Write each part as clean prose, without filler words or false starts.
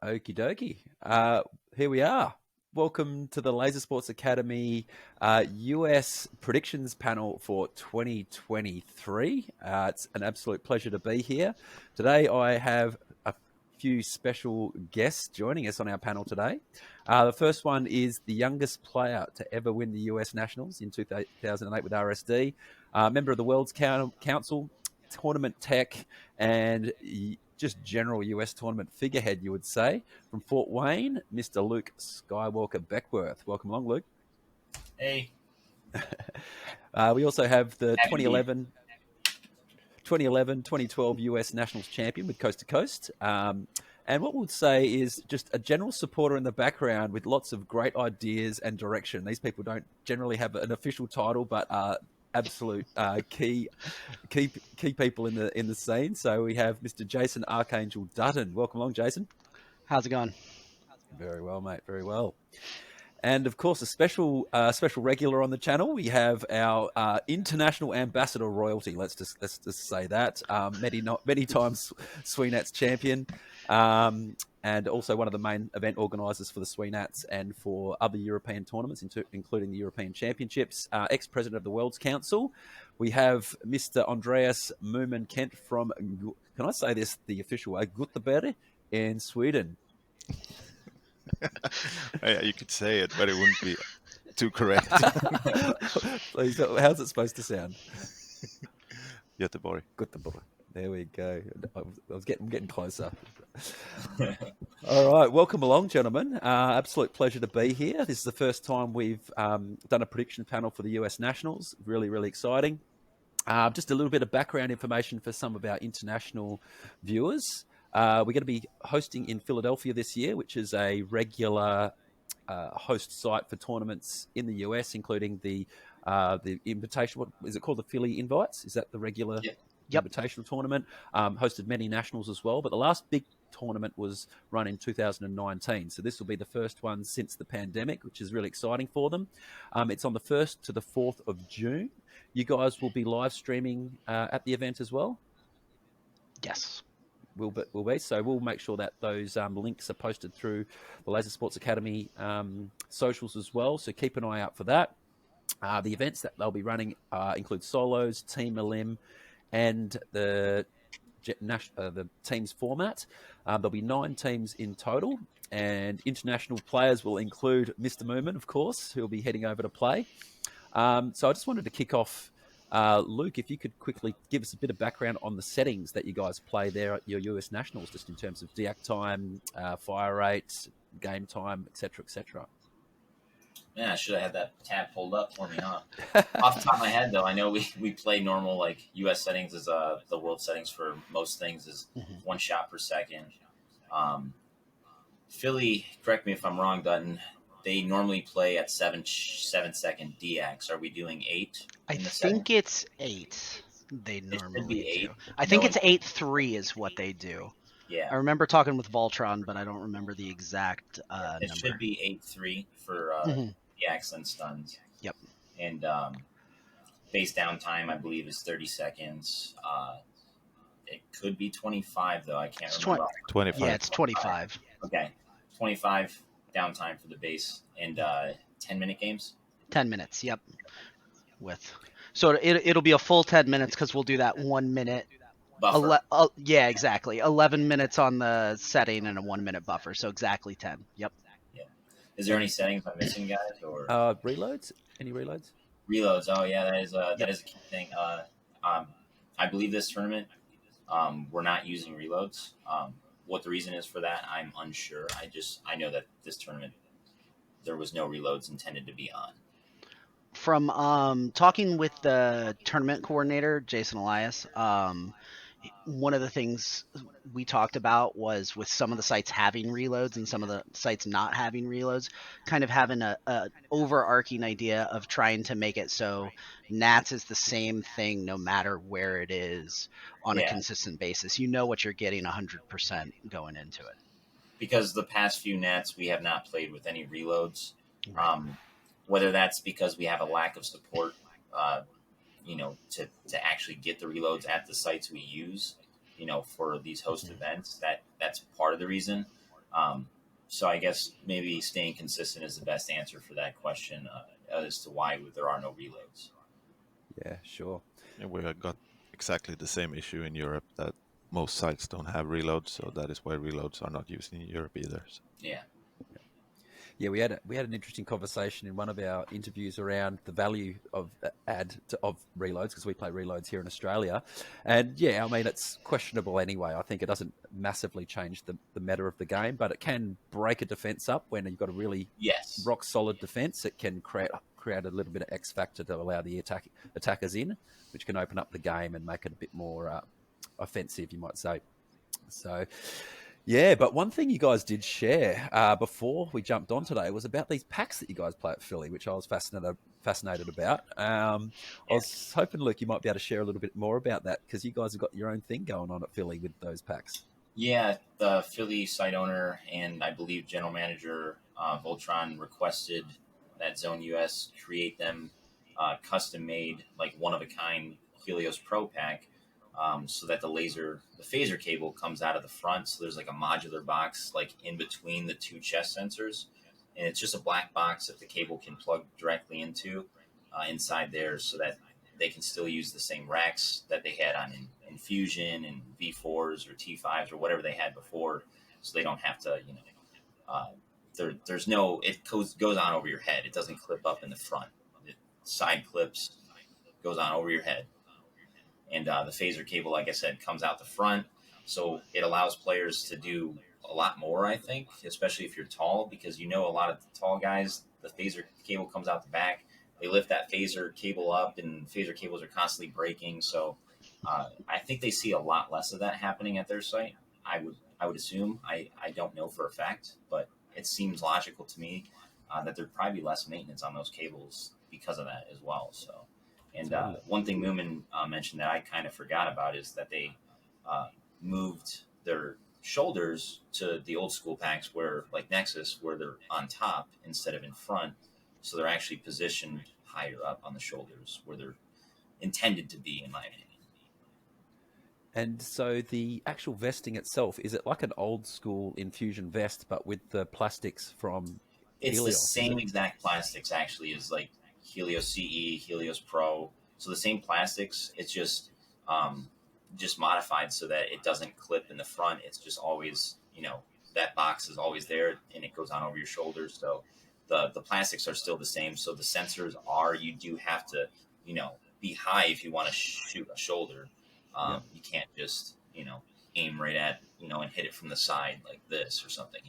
Okie dokie. Here we are. Welcome to the Laser Sports Academy US predictions panel for 2023. It's an absolute pleasure to be here. Today I have a few special guests joining us on our panel today. The first one is the youngest player to ever win the US Nationals in 2008 with RSD, member of the World's Council, tournament tech, and just general US tournament figurehead, you would say, from Fort Wayne, Mr. Luke Skywalker Beckworth. Welcome along, Luke. Hey. We also have the 2011, 2012 US Nationals champion with Coast to Coast. And what we'll say is just a general supporter in the background with lots of great ideas and direction. These people don't generally have an official title, but absolute key people in the scene. So we have Mr. Jason Arkangel Dutton. Welcome along, Jason. How's it going? Very well, mate. Very well. And of course, a special regular on the channel. We have our international ambassador royalty. Let's just say that many times SWENATS champion, and also one of the main event organisers for the SWENATS and for other European tournaments, including the European Championships. Ex-president of the World's Council. We have Mr. Andreas Mumin Kent from, can I say this the official way, Göteborg in Sweden. You could say it, but it wouldn't be too correct. Please, how's it supposed to sound? Göteborg. There we go. I'm getting closer. All right, welcome along, gentlemen. Absolute pleasure to be here. This is the first time we've done a prediction panel for the US Nationals. Really, really exciting. Just a little bit of background information for some of our international viewers. We're going to be hosting in Philadelphia this year, which is a regular host site for tournaments in the US, including the invitation. What is it called? The Philly Invites? Is that the regular invitational tournament? Hosted many nationals as well, but the last big tournament was run in 2019. So this will be the first one since the pandemic, which is really exciting for them. It's on the 1st to the 4th of June. You guys will be live streaming at the event as well? Yes. Will be. So we'll make sure that those links are posted through the Laser Sports Academy socials as well. So keep an eye out for that. The events that they'll be running include solos, team elim, and the teams format. There'll be 9 teams in total, and international players will include Mr. Mumin, of course, who will be heading over to play. So I just wanted to kick off. Luke, if you could quickly give us a bit of background on the settings that you guys play there at your US Nationals, just in terms of deact time, fire rate, game time, etc., etc. Yeah, I should have had that tab pulled up for me, huh? Off the top of my head, though, I know we play normal, like, US settings as the world settings for most things is 1 shot per second. Philly, correct me if I'm wrong, Dutton, they normally play at 7-second DX. Are we doing 8? I think it's 8. They normally be 8. do. I think it's 8-3 is what they do. Yeah. I remember talking with Voltron, but I don't remember the exact number. It should be 8-3 for DX and stuns. Yep. And base downtime, I believe, is 30 seconds. It could be 25, though. I can't remember. 25. Yeah, it's 25. Okay. 25 downtime for the base, and 10-minute games. 10 minutes. Yep. So it'll be a full 10 minutes because we'll do that 1 minute. Buffer. Yeah, exactly. 11 minutes on the setting and a 1 minute buffer. So exactly 10. Yep. Yeah. Is there any settings I'm missing, guys? Or Reloads? Any reloads? Reloads. Oh yeah, that is a key thing. I believe this tournament, we're not using reloads. What the reason is for that, I'm unsure. I know that this tournament, there was no reloads intended to be on. From talking with the tournament coordinator, Jason Elias, one of the things we talked about was with some of the sites having reloads and some of the sites not having reloads, kind of having a overarching idea of trying to make it so Nats is the same thing no matter where it is on a consistent basis. You know what you're getting 100% going into it. Because the past few Nats, we have not played with any reloads. Right. Whether that's because we have a lack of support, to actually get the reloads at the sites we use, for these host events, that's part of the reason. So I guess maybe staying consistent is the best answer for that question as to why there are no reloads. Yeah, sure. And we have got exactly the same issue in Europe, that most sites don't have reloads, so that is why reloads are not used in Europe either. So. Yeah. Yeah, we had an interesting conversation in one of our interviews around the value of of reloads, because we play reloads here in Australia, and yeah, I mean, it's questionable anyway. I think it doesn't massively change the meta of the game, but it can break a defense up when you've got a really Yes. rock solid defense. It can create a little bit of X factor to allow the attackers in, which can open up the game and make it a bit more offensive, you might say. So. Yeah, but one thing you guys did share before we jumped on today was about these packs that you guys play at Philly, which I was fascinated about. I was hoping, Luke, you might be able to share a little bit more about that, because you guys have got your own thing going on at Philly with those packs. Yeah, the Philly site owner and I believe general manager Voltron requested that Zone US create them custom made, like one of a kind Helios Pro pack, so that the phaser cable comes out of the front. So there's like a modular box like in between the two chest sensors, and it's just a black box that the cable can plug directly into inside there, so that they can still use the same racks that they had on Infusion and V4s or T5s or whatever they had before, so they don't have to, there's no, it goes on over your head. It doesn't clip up in the front. It side clips, goes on over your head. And the phaser cable, like I said, comes out the front. So it allows players to do a lot more, I think, especially if you're tall, because a lot of the tall guys, the phaser cable comes out the back. They lift that phaser cable up, and phaser cables are constantly breaking. So I think they see a lot less of that happening at their site. I would assume. I don't know for a fact, but it seems logical to me that there'd probably be less maintenance on those cables because of that as well. So. And one thing Mumin mentioned that I kind of forgot about is that they moved their shoulders to the old school packs, where, like Nexus, where they're on top instead of in front. So they're actually positioned higher up on the shoulders, where they're intended to be, in my opinion. And so the actual vesting itself, is it like an old school Infusion vest, but with the plastics from It's Helios? the same exact plastics, actually, as like Helios CE, Helios Pro. So the same plastics. It's just modified so that it doesn't clip in the front. It's just always, that box is always there, and it goes on over your shoulders. So the plastics are still the same. So the sensors you do have to, be high if you want to shoot a shoulder. You can't just, aim right at, and hit it from the side like this or something,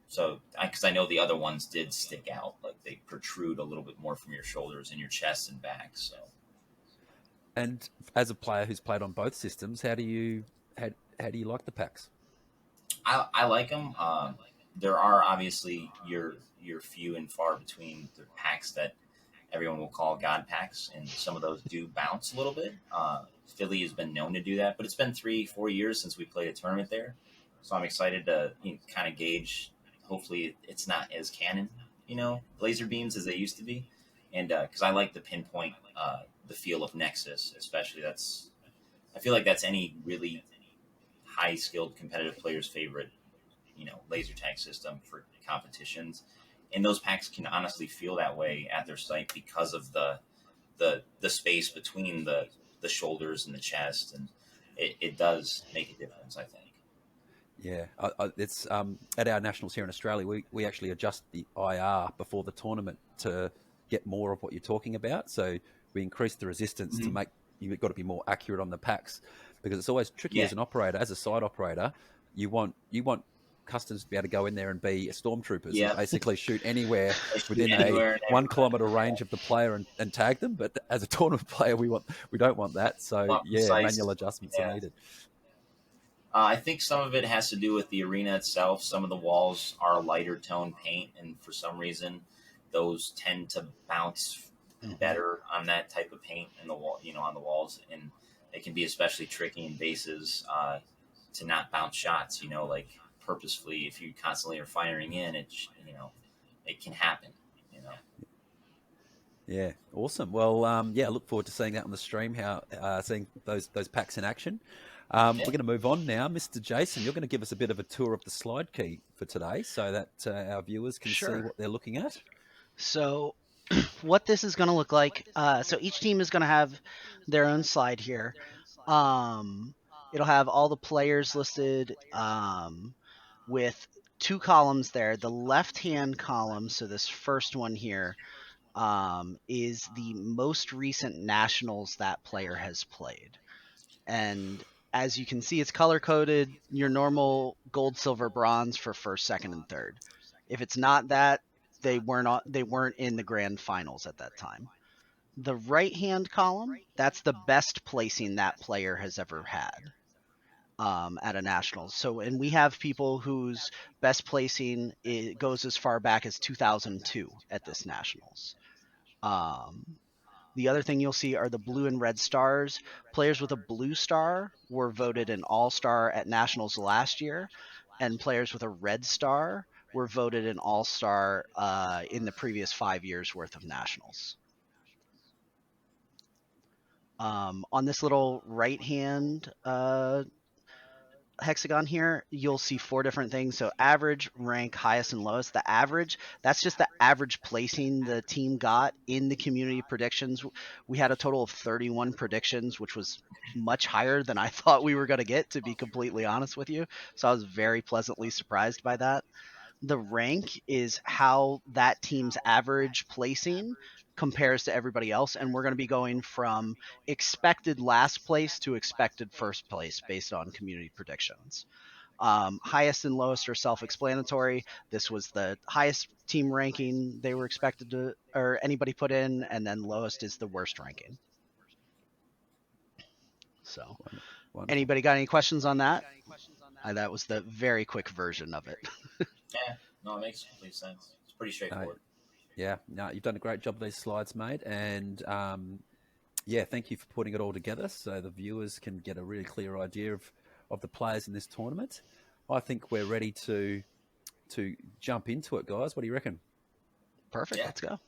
So, because I know the other ones did stick out, like they protrude a little bit more from your shoulders and your chest and back. So, and as a player who's played on both systems, how do you like the packs? I like them. There are obviously your few and far between the packs that everyone will call God packs, and some of those do bounce a little bit. Philly has been known to do that, but it's been 3-4 years since we played a tournament there, so I'm excited to kind of gauge. Hopefully it's not as canon, laser beams as they used to be. And because I like the pinpoint, the feel of Nexus, especially. I feel like that's any really high skilled competitive player's favorite, laser tag system for competitions. And those packs can honestly feel that way at their site because of the space between the shoulders and the chest. And it does make a difference, I think. Yeah, it's at our nationals here in Australia, we actually adjust the IR before the tournament to get more of what you're talking about. So we increase the resistance to make you've got to be more accurate on the packs, because it's always tricky as an operator, as a side operator. You want customs to be able to go in there and be stormtroopers and basically shoot anywhere within a 1 kilometer range of the player and tag them. But as a tournament player, we don't want that. So manual adjustments are needed. I think some of it has to do with the arena itself. Some of the walls are lighter tone paint, and for some reason, those tend to bounce better on that type of paint in the wall, on the walls, and it can be especially tricky in bases to not bounce shots. Like purposefully, if you constantly are firing in, it can happen. Yeah, awesome. Well, I look forward to seeing that on the stream. Seeing those packs in action. We're going to move on now. Mr. Jason, you're going to give us a bit of a tour of the slide key for today so that our viewers can see what they're looking at. So what this is going to look like, so each team is going to have their own slide here. It'll have all the players listed with two columns there. The left-hand column, so this first one here, is the most recent nationals that player has played. And as you can see, it's color-coded, your normal gold, silver, bronze for first, second, and third. If it's not that, they weren't in the grand finals at that time. The right-hand column, that's the best placing that player has ever had at a nationals. So, and we have people whose best placing goes as far back as 2002 at this nationals. The other thing you'll see are the blue and red stars. Players with a blue star were voted an all-star at nationals last year, and players with a red star were voted an all-star in the previous 5 years worth of nationals. On this little right-hand hexagon here, you'll see 4 different things. So average, rank, highest, and lowest. The average, that's just the average placing the team got in the community predictions. We had a total of 31 predictions, which was much higher than I thought we were going to get, to be completely honest with you. So I was very pleasantly surprised by that. The rank is how that team's average placing compares to everybody else, and we're going to be going from expected last place to expected first place based on community predictions. Highest and lowest are self-explanatory. This was the highest team ranking they were expected to, or anybody put in, and then lowest is the worst ranking. So, wonderful. Anybody got any questions on that? That was the very quick version of it. Yeah, no, it makes complete sense. It's pretty straightforward. Yeah, no, you've done a great job with these slides, mate. And yeah, thank you for putting it all together so the viewers can get a really clear idea of the players in this tournament. I think we're ready to jump into it, guys. What do you reckon? Perfect. Yeah. Let's go.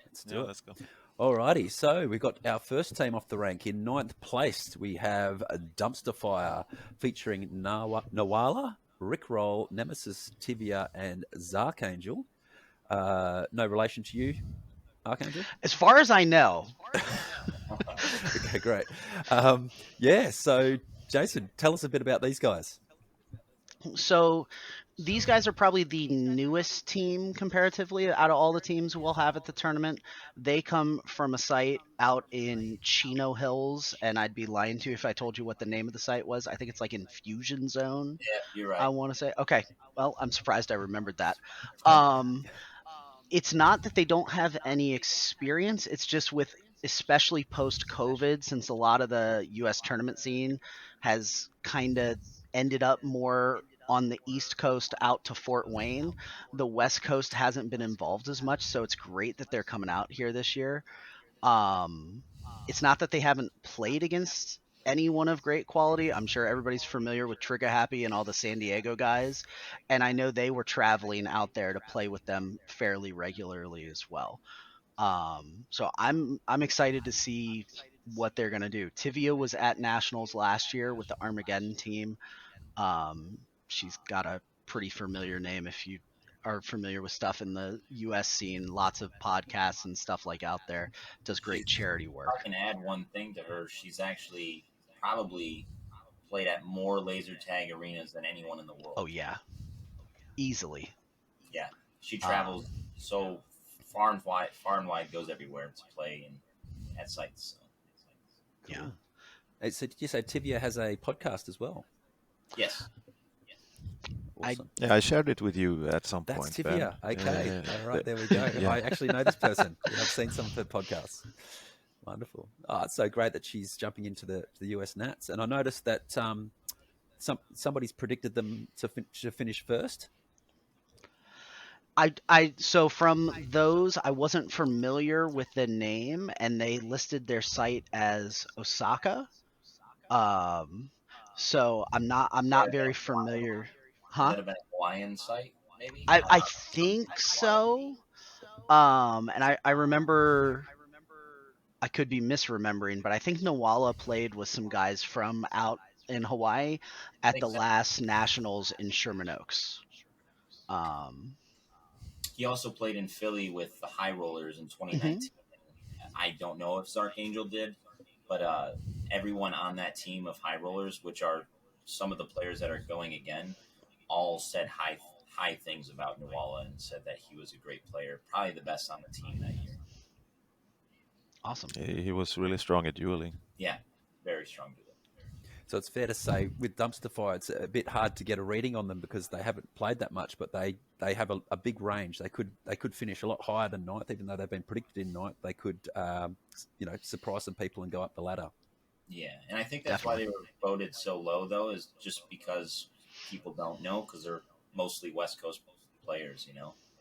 Let's do it. Let's go. Alrighty, so we've got our first team off the rank. In 9th place, we have a Dumpster Fire featuring Nawala, Rickroll, Nemesis, Tivia, and Zarkangel. No relation to you, Arkangel? As far as I know. Okay, great. Yeah, so Jason, tell us a bit about these guys. So these guys are probably the newest team comparatively out of all the teams we'll have at the tournament. They come from a site out in Chino Hills, and I'd be lying to you if I told you what the name of the site was. I think it's like Infusion Zone. Yeah, you're right. I want to say. Okay, well, I'm surprised I remembered that. It's not that they don't have any experience. It's just with, especially post-COVID, since a lot of the U.S. tournament scene has kind of ended up more on the East Coast out to Fort Wayne. The West Coast hasn't been involved as much, so it's great that they're coming out here this year. It's not that they haven't played against anyone of great quality. I'm sure everybody's familiar with Trigger Happy and all the San Diego guys, and I know they were traveling out there to play with them fairly regularly as well. So I'm excited to see what they're going to do. Tivia was at Nationals last year with the Armageddon team. She's got a pretty familiar name if you are familiar with stuff in the US scene. Lots of podcasts and stuff like out there. Does great charity work. I can add one thing to her. She's actually probably played at more laser tag arenas than anyone in the world. Oh yeah, easily. Yeah, she travels so far and wide, goes everywhere to play and at sites. So. Cool. Yeah. So did you say Tivia has a podcast as well? Yes. Awesome. I shared it with you at some point. That's Tivia. Ben. Okay. All right, there we go. Yeah. I actually know this person. I've seen some of her podcasts. Wonderful. Oh, it's so great that she's jumping into the US Nats. And I noticed that somebody's predicted them to finish first. So from those, I wasn't familiar with the name, and they listed their site as Osaka. So I'm not very familiar. Huh? Is that a Hawaiian site, maybe? I think so. And I remember, I could be misremembering, but I think Nawala played with some guys from out in Hawaii at the Makes sense. last nationals in Sherman Oaks. He also played in Philly with the High Rollers in 2019. Mhm. I don't know if Zarkangel did, but everyone on that team of High Rollers, which are some of the players that are going again, all said high things about Nuala and said that he was a great player, probably the best on the team that year. Awesome. He was really strong at dueling. Yeah, very strong dude. So it's fair to say with Dumpster Fire, it's a bit hard to get a reading on them because they haven't played that much, but they have a big range. They could finish a lot higher than ninth, even though they've been predicted in ninth. They could, surprise some people and go up the ladder. Yeah, and I think that's why Definitely. they were voted so low, though, is just because people don't know because they're mostly West Coast players, and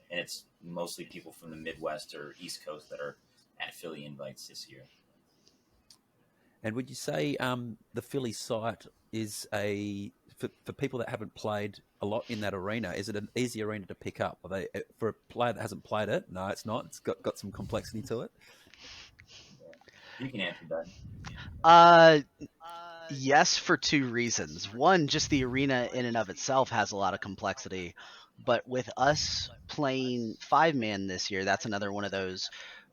it's mostly people from the Midwest or East Coast that are at Philly invites this year. And would you say the Philly site is for people that haven't played a lot in that arena? Is it an easy arena to pick up? For a player that hasn't played it? No, it's not. It's got some complexity to it. You can answer that. Yes, for two reasons. One, just the arena in and of itself has a lot of complexity, but with us playing 5-man this year, that's another one of those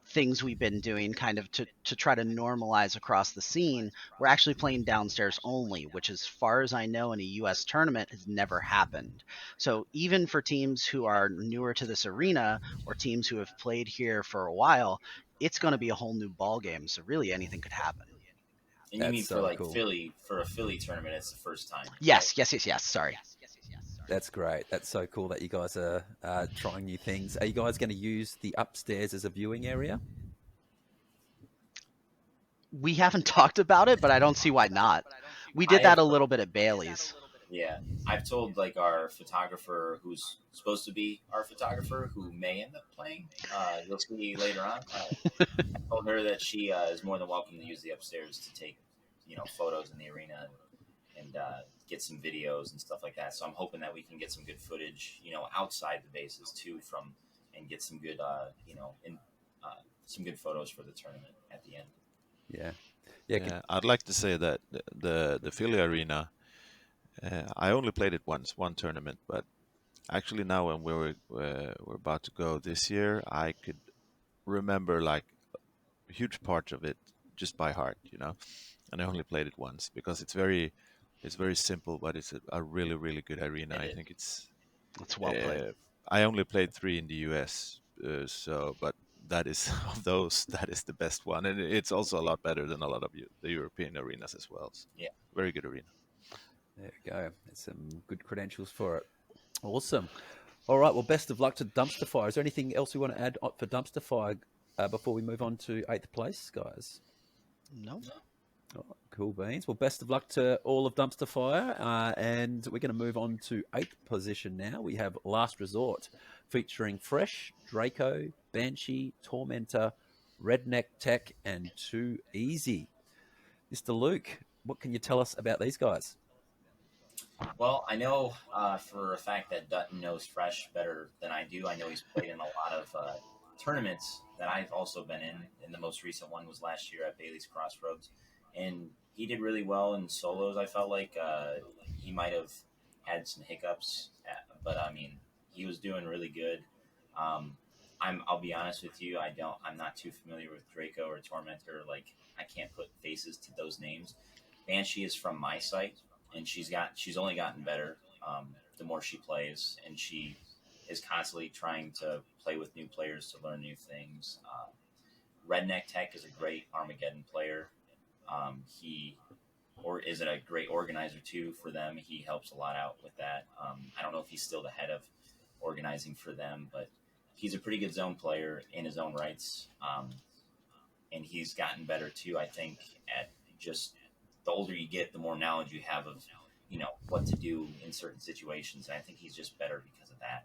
things we've been doing kind of to try to normalize across the scene. We're actually playing downstairs only, which as far as I know in a US tournament has never happened. So even for teams who are newer to this arena or teams who have played here for a while, it's going to be a whole new ball game. So really anything could happen. And you mean That's for so like cool. Philly, for a Philly tournament, it's the first time. Yes. Sorry. That's great. That's so cool that you guys are trying new things. Are you guys going to use the upstairs as a viewing area? We haven't talked about it, but I don't see why not. We did I that have a little bit at Bailey's. Yeah, I've told like our photographer, who's supposed to be our photographer, who may end up playing. You'll see later on. I told her that she is more than welcome to use the upstairs to take, photos in the arena and get some videos and stuff like that. So I'm hoping that we can get some good footage, outside the bases too, and get some good, some good photos for the tournament at the end. Yeah. Yeah, I'd like to say that the Philly arena, I only played it once, one tournament, but actually now when we're about to go this year, I could remember like a huge part of it just by heart, and I only played it once because it's very simple, but it's a really, really good arena. I think it's well played. I only played 3 in the US, but that is of those, that is the best one, and it's also a lot better than a lot of the European arenas as well. So, Yeah, very good arena. There we go. There's some good credentials for it. Awesome. All right. Well, best of luck to Dumpster Fire. Is there anything else we want to add for Dumpster Fire before we move on to 8th place, guys? No. Oh, cool beans. Well, best of luck to all of Dumpster Fire. And we're going to move on to 8th position now. We have Last Resort featuring Fresh, Draco, Banshee, Tormentor, Redneck Tech, and Too Easy. Mr. Luke, what can you tell us about these guys? well, I know for a fact that Dutton knows Fresh better than I do. I know he's played in a lot of tournaments that I've also been in, and the most recent one was last year at Bailey's Crossroads. And he did really well in solos. I felt like he might have had some hiccups, but I mean, he was doing really good. I'll be honest with you, I'm not too familiar with Draco or Tormentor. Like, I can't put faces to those names. Banshee is from my site, and she's only gotten better the more she plays, and she is constantly trying to play with new players to learn new things. Redneck Tech is a great Armageddon player. He is it a great organizer too for them. He helps a lot out with that. I don't know if he's still the head of organizing for them, but he's a pretty good zone player in his own rights. And he's gotten better too, I think, at just the older you get, the more knowledge you have of, what to do in certain situations. And I think he's just better because of that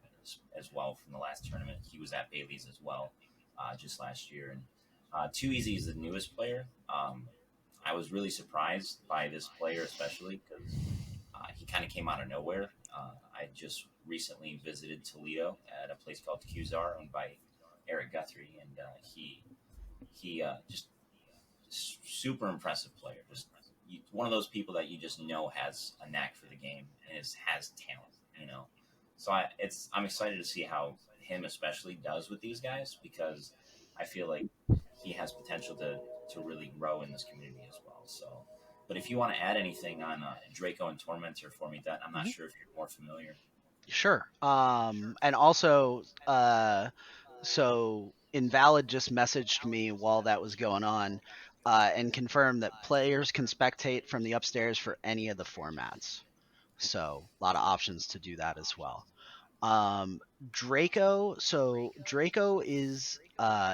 as well from the last tournament. He was at Bailey's as well just last year. And Too Easy is the newest player. I was really surprised by this player, especially because he kind of came out of nowhere. I just recently visited Toledo at a place called Qzar, owned by Eric Guthrie, and he just super impressive player. Just one of those people that you just know has a knack for the game and has talent. So I'm excited to see how him especially does with these guys, because I feel like he has potential to really grow in this community as well. So, but if you want to add anything on Draco and Tormentor for me, that I'm not sure if you're more familiar. Sure. And also, so Invalid just messaged me while that was going on, and confirmed that players can spectate from the upstairs for any of the formats. So a lot of options to do that as well. Draco. So Draco is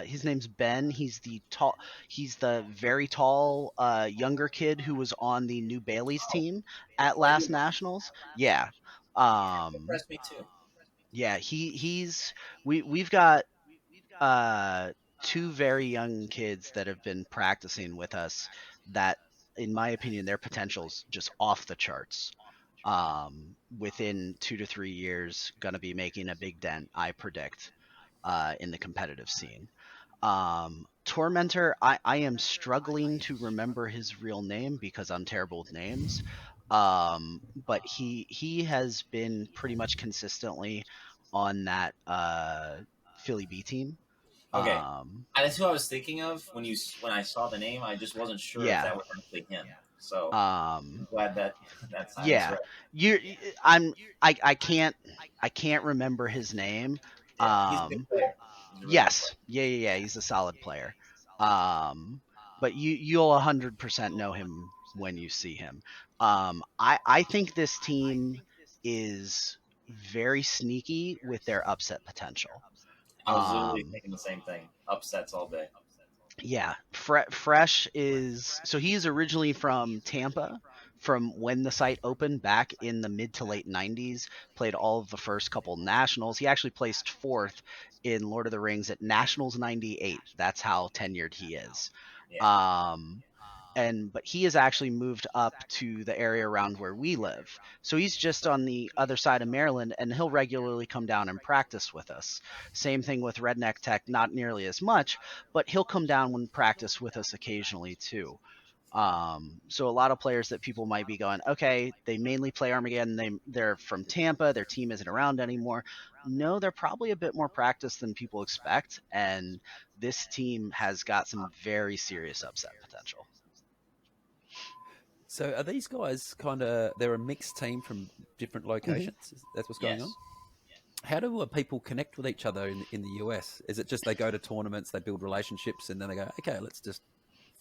his name's Ben. He's the very tall younger kid who was on the New Bailey's team at last nationals. Yeah. Impressed me too. Yeah, we've got two very young kids that have been practicing with us that, in my opinion, their potential's just off the charts. Within 2 to 3 years, going to be making a big dent, I predict, in the competitive scene. Tormentor, I am struggling to remember his real name because I'm terrible with names. But he has been pretty much consistently on that Philly B team. Okay, that's who I was thinking of when I saw the name. I just wasn't sure if that was actually him. So I'm glad that's yeah. right. I can't remember his name. Yeah, he's a good player. Yes, yeah. He's a solid player. But you'll 100% know him when you see him. I think this team is very sneaky with their upset potential. I was literally thinking the same thing. Upsets all day. Yeah, Fresh he's originally from Tampa, from when the site opened back in the mid to late 90s. Played all of the first couple nationals. He actually placed 4th in Lord of the Rings at Nationals 98. That's how tenured he is. Yeah. But he has actually moved up to the area around where we live. So he's just on the other side of Maryland, and he'll regularly come down and practice with us. Same thing with Redneck Tech, not nearly as much, but he'll come down and practice with us occasionally too. So a lot of players that people might be going, okay, they mainly play Armageddon. They're from Tampa. Their team isn't around anymore. No, they're probably a bit more practiced than people expect. And this team has got some very serious upset potential. So are these guys they're a mixed team from different locations? That's what's going on? How do people connect with each other in the US? Is it just they go to tournaments, they build relationships, and then they go, okay, let's just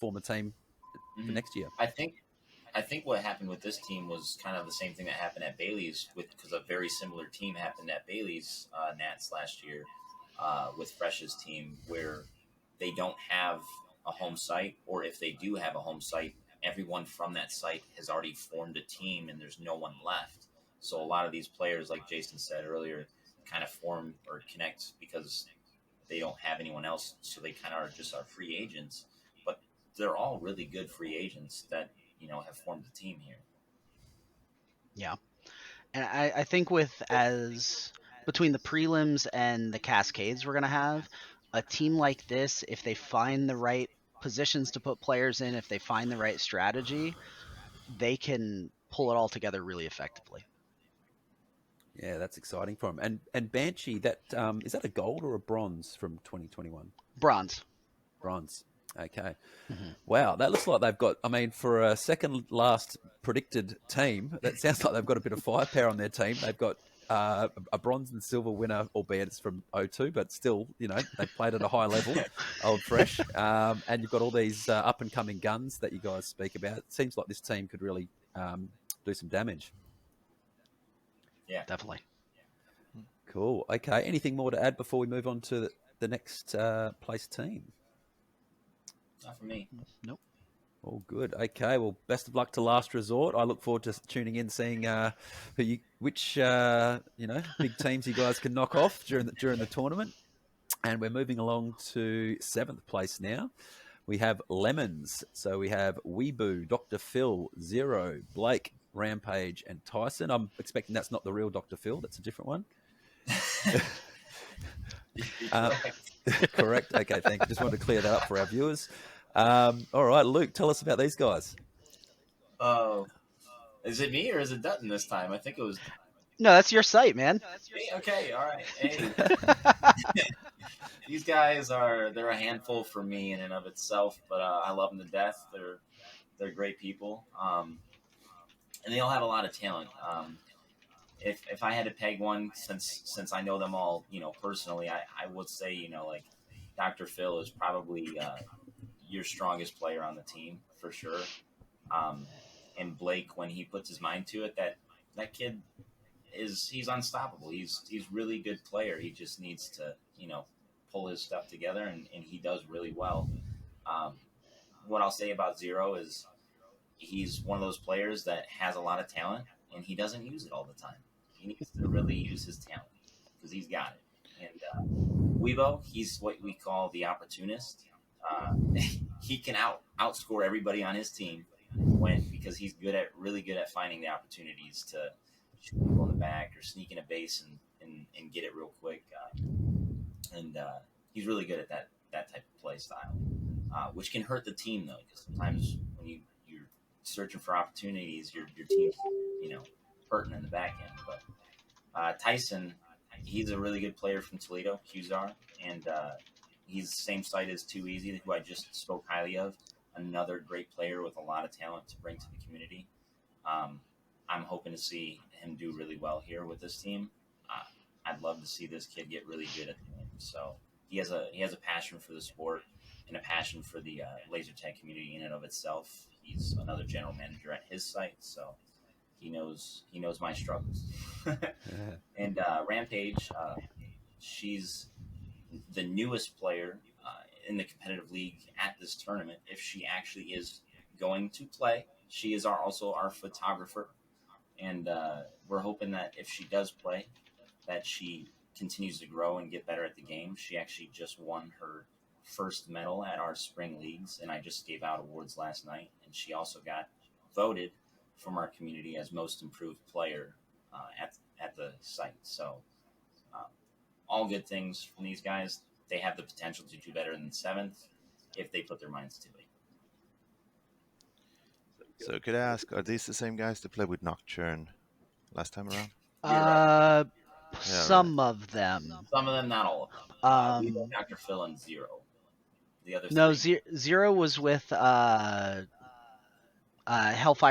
form a team for next year? I think what happened with this team was kind of the same thing that happened at Bailey's, because a very similar team happened at Bailey's Nats last year with Fresh's team, where they don't have a home site, or if they do have a home site, everyone from that site has already formed a team and there's no one left. So a lot of these players, like Jason said earlier, kind of form or connect because they don't have anyone else. So they kind of are free agents, but they're all really good free agents that, have formed a team here. Yeah. And I think between the prelims and the cascades we're going to have, a team like this, if they find the right positions to put players in, if they find the right strategy, they can pull it all together really effectively. Yeah, that's exciting for them. And Banshee, that is that a gold or a bronze from 2021? Bronze. Okay. Wow, that looks like they've got, for a second last predicted team, that sounds like they've got a bit of firepower on their team. They've got a bronze and silver winner, albeit it's from 02, but still, they've played at a high level, old fresh. And you've got all these up-and-coming guns that you guys speak about. It seems like this team could really do some damage. Yeah, definitely. Cool. Okay, anything more to add before we move on to the next place team? Not for me. Nope. All good. Okay. Well, best of luck to Last Resort. I look forward to tuning in, seeing which big teams you guys can knock off during the tournament. And we're moving along to 7th place now. We have Lemons. So we have Weeboo, Dr. Phil, Zero, Blake, Rampage, and Tyson. I'm expecting that's not the real Dr. Phil. That's a different one. Correct. Okay, thank you. Just wanted to clear that up for our viewers. All right, Luke, tell us about these guys. Oh, is it me or is it Dutton this time? I think it was No, that's your site, man. me. Okay, all right. Hey, these guys they're a handful for me in and of itself, but I love them to death. They're great people, and they all have a lot of talent. If I had to peg one, since I know them all, personally, I would say, like Dr. Phil is probably your strongest player on the team for sure. Um, and Blake, when he puts his mind to it, that kid he's unstoppable. He's really good player. He just needs to pull his stuff together, and he does really well. Um, what I'll say about Zero is he's one of those players that has a lot of talent, and he doesn't use it all the time. He needs to really use his talent because he's got it. And Weibo, he's what we call the opportunist. He can outscore everybody on his team because he's really good at finding the opportunities to shoot people in the back or sneak in a base and get it real quick. And he's really good at that type of play style, which can hurt the team though, because sometimes when you're searching for opportunities, your team's hurting in the back end. But Tyson, he's a really good player from Toledo, Qzar, and he's the same site as Too Easy, who I just spoke highly of. Another great player with a lot of talent to bring to the community. I'm hoping to see him do really well here with this team. I'd love to see this kid get really good at the game. So he has a passion for the sport and a passion for the laser tag community in and of itself. He's another general manager at his site, so he knows my struggles. And Rampage, she's the newest player in the competitive league at this tournament. If she actually is going to play, she is also our photographer, and we're hoping that if she does play, that she continues to grow and get better at the game. She actually just won her first medal at our spring leagues, and I just gave out awards last night, and she also got voted from our community as most improved player at the site. So all good things from these guys. They have the potential to do better than 7th if they put their minds to it. So could I ask, are these the same guys that played with Nocturne last time around? Right. Yeah, Some of them. Some of them, not all of them. We got Dr. Phil and Zero. The other No, three. Zero was with Hellfire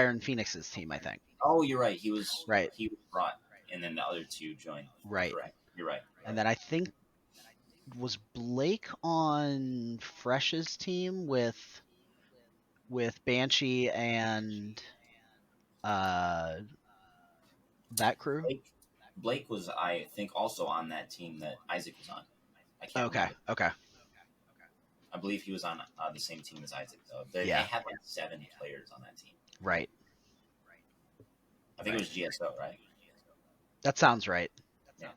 and Phoenix's team, I think. Oh, you're right. He was Right. He was brought, and then the other two joined. Right. Correct. You're right. And then I think was Blake on Fresh's team with Banshee and that crew. Blake was, I think, also on that team that Isaac was on. I can't remember. Okay. I believe he was on the same team as Isaac, though. They had like 7 players on that team. Right. I think it was GSO, right? That sounds right. Yeah.